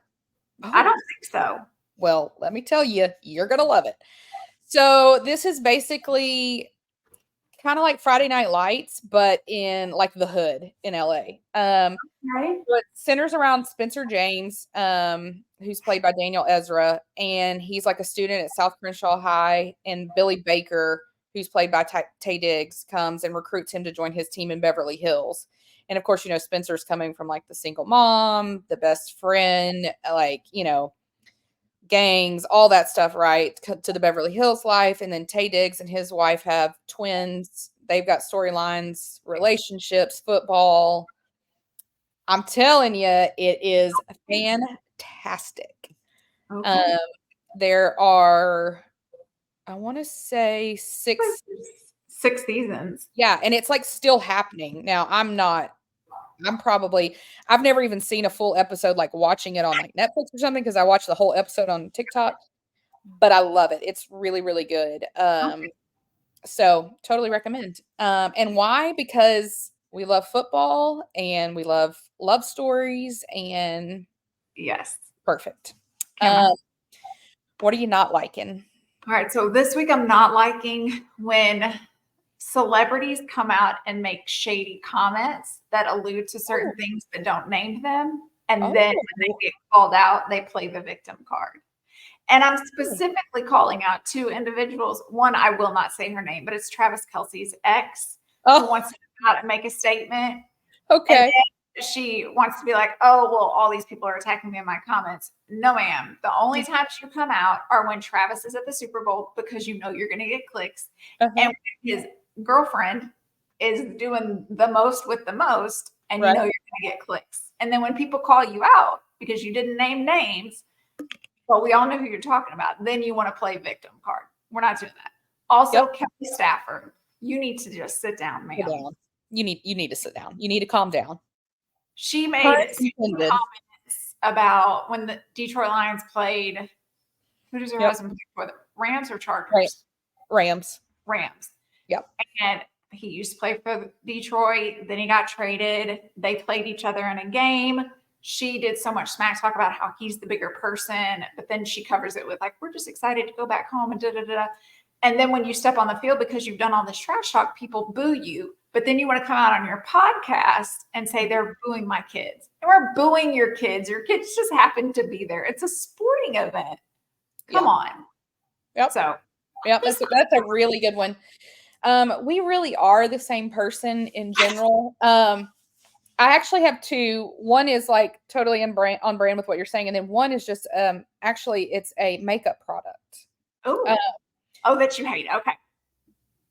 I don't think so. Well, let me tell you, you're gonna love it. So this is basically kind of like Friday Night Lights, but in like the hood in LA. Right? So it centers around Spencer James, who's played by Daniel Ezra, and he's like a student at South Crenshaw High, and Billy Baker, who's played by Tay Diggs, comes and recruits him to join his team in Beverly Hills. And of course, Spencer's coming from like the single mom, the best friend, like, gangs, all that stuff, right? To the Beverly Hills life. And then Tay Diggs and his wife have twins. They've got storylines, relationships, football. I'm telling you, it is fantastic. Okay. There are, I want to say 6. 6 seasons. Yeah, and it's like still happening. Now, I've never even seen a full episode, like watching it on like Netflix or something, because I watched the whole episode on TikTok, but I love it. It's really, really good. Okay. So totally recommend. And why? Because we love football and we love love stories and Yes. perfect. Can't What are you not liking? All right. So this week I'm not liking when celebrities come out and make shady comments that allude to certain things but don't name them. And then when they get called out, they play the victim card. And I'm specifically calling out 2 individuals. One, I will not say her name, but it's Travis Kelce's ex who wants to come out and make a statement. Okay. And then she wants to be like, oh, well, all these people are attacking me in my comments. No, ma'am. The only times you come out are when Travis is at the Super Bowl because you're going to get clicks. And when his girlfriend is doing the most with the most, and you're going to get clicks. And then when people call you out because you didn't name names, but we all know who you're talking about, then you want to play victim card. We're not doing that. Also, Kelly Stafford, you need to just sit down, ma'am. You need to sit down. You need to calm down. She made comments about when the Detroit Lions played. Who does their Yep. husband play for? Rams or Right. Chargers? Rams. Rams. Yep. And he used to play for Detroit. Then he got traded. They played each other in a game. She did so much smack talk about how he's the bigger person, but then she covers it with like, we're just excited to go back home and da da da. And then when you step on the field because you've done all this trash talk, people boo you. But then you want to come out on your podcast and say they're booing my kids. And we're booing your kids. Your kids just happen to be there. It's a sporting event. Come on. Yep. So yep, that's a really good one. We really are the same person in general. I actually have two. One is like totally on brand with what you're saying, and then one is just actually it's a makeup product. Oh, that you hate. Okay.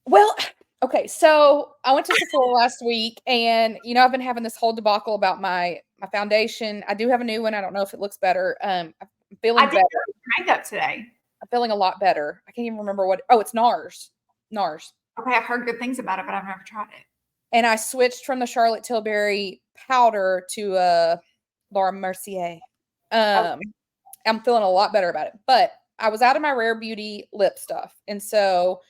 Well, okay. So I went to Sephora last week, and I've been having this whole debacle about my foundation. I do have a new one. I don't know if it looks better. I'm feeling better. Makeup today. I'm feeling a lot better. I can't even remember what. Oh, it's NARS. NARS. Okay, I've heard good things about it, but I've never tried it. And I switched from the Charlotte Tilbury powder to Laura Mercier. I'm feeling a lot better about it. But I was out of my Rare Beauty lip stuff. And so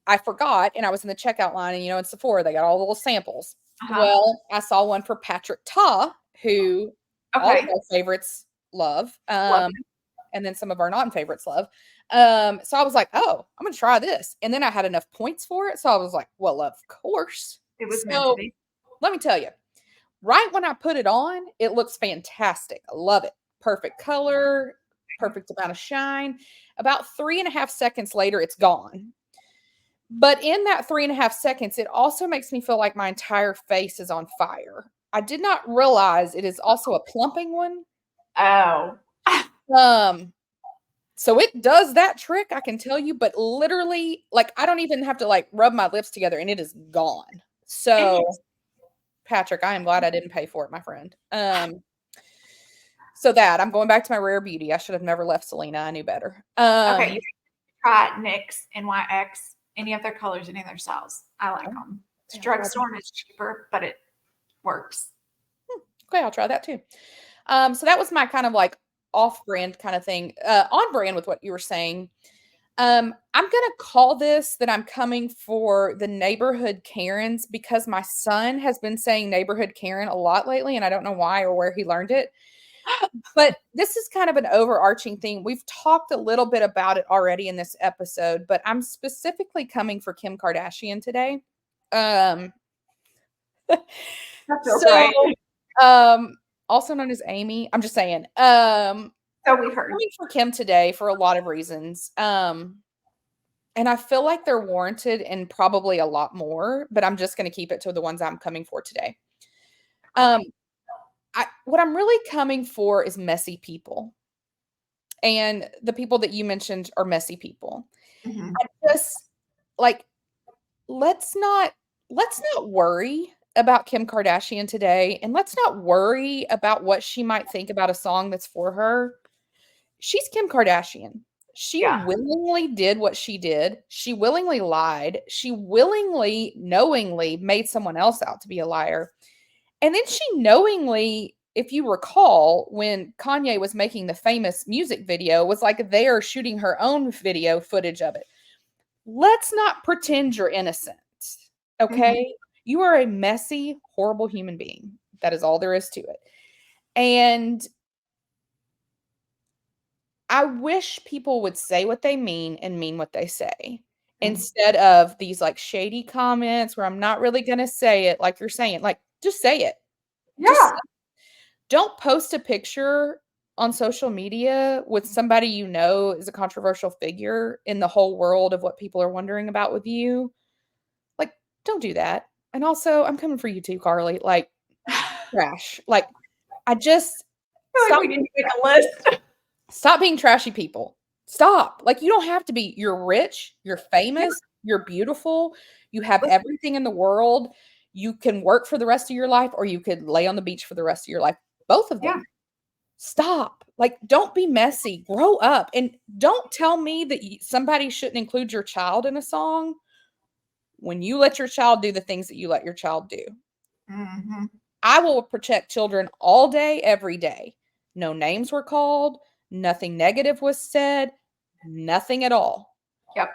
I forgot, and I was in the checkout line, and in Sephora, they got all the little samples. Well, I saw one for Patrick Ta, who all of our favorites love. And then some of our non-favorites love. So I was like, oh, I'm going to try this. And then I had enough points for it. So I was like, well, of course. It was meant to be. Let me tell you, right when I put it on, it looks fantastic. I love it. Perfect color, perfect amount of shine. About 3.5 seconds later, it's gone. But in that 3.5 seconds, it also makes me feel like my entire face is on fire. I did not realize it is also a plumping one. Oh. So it does that trick, I can tell you, but literally, like, I don't even have to like rub my lips together and it is gone. So Patrick, I am glad I didn't pay for it, my friend. So that I'm going back to my Rare Beauty. I should have never left Selena. I knew better. Okay, you try NYX, NYX, any of their colors, any of their styles. I like them. It's drugstore and it's cheaper, but it works. Okay, I'll try that too. So that was my kind of like off-brand kind of thing. On brand with what you were saying. I'm going to call this that I'm coming for the neighborhood Karens because my son has been saying neighborhood Karen a lot lately, and I don't know why or where he learned it. But this is kind of an overarching thing. We've talked a little bit about it already in this episode, but I'm specifically coming for Kim Kardashian today. That feels right. Also known as Amy. I'm just saying. So we've heard. Coming for Kim today for a lot of reasons. And I feel like they're warranted and probably a lot more, but I'm just going to keep it to the ones I'm coming for today. What I'm really coming for is messy people. And the people that you mentioned are messy people. Mm-hmm. I just like, let's not worry about Kim Kardashian today. And let's not worry about what she might think about a song that's for her. She's Kim Kardashian. She willingly did what she did. She willingly lied. She willingly, knowingly made someone else out to be a liar. And then she knowingly, if you recall, when Kanye was making the famous music video, was like there shooting her own video footage of it. Let's not pretend you're innocent. Okay? Mm-hmm. You are a messy, horrible human being. That is all there is to it. And I wish people would say what they mean and mean what they say instead of these like shady comments where I'm not really going to say it like you're saying. Like, just say it. Yeah. Don't post a picture on social media with somebody you know is a controversial figure in the whole world of what people are wondering about with you. Like, don't do that. And also, I'm coming for you too, Carly. Like, trash. Like, I just feel like we didn't make a list. Stop being trashy people. Stop. Like, you don't have to be. You're rich. You're famous. You're beautiful. You have everything in the world. You can work for the rest of your life, or you could lay on the beach for the rest of your life. Both of them. Yeah. Stop. Like, don't be messy. Grow up. And don't tell me that somebody shouldn't include your child in a song when you let your child do the things that you let your child do. Mm-hmm. I will protect children all day, every day. No names were called. Nothing negative was said. Nothing at all. Yep.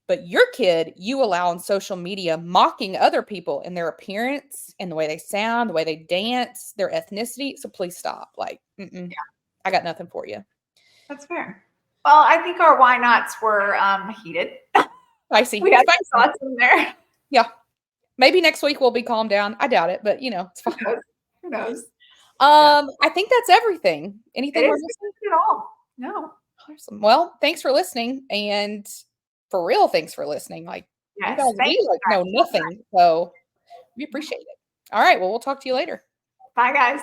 But your kid, you allow on social media mocking other people in their appearance and the way they sound, the way they dance, their ethnicity. So please stop. Like, I got nothing for you. That's fair. Well, I think our why nots were heated. Spicy. We had Spicy. some thoughts in there. Yeah. Maybe next week we'll be calmed down. I doubt it, but it's fine. Who knows? I think that's everything. Anything It we're is missing? at all. No. Awesome. Well, thanks for listening. And for real, thanks for listening. Like, Yes, you guys, thank we you like know nothing. So we appreciate it. All right. Well, we'll talk to you later. Bye, guys.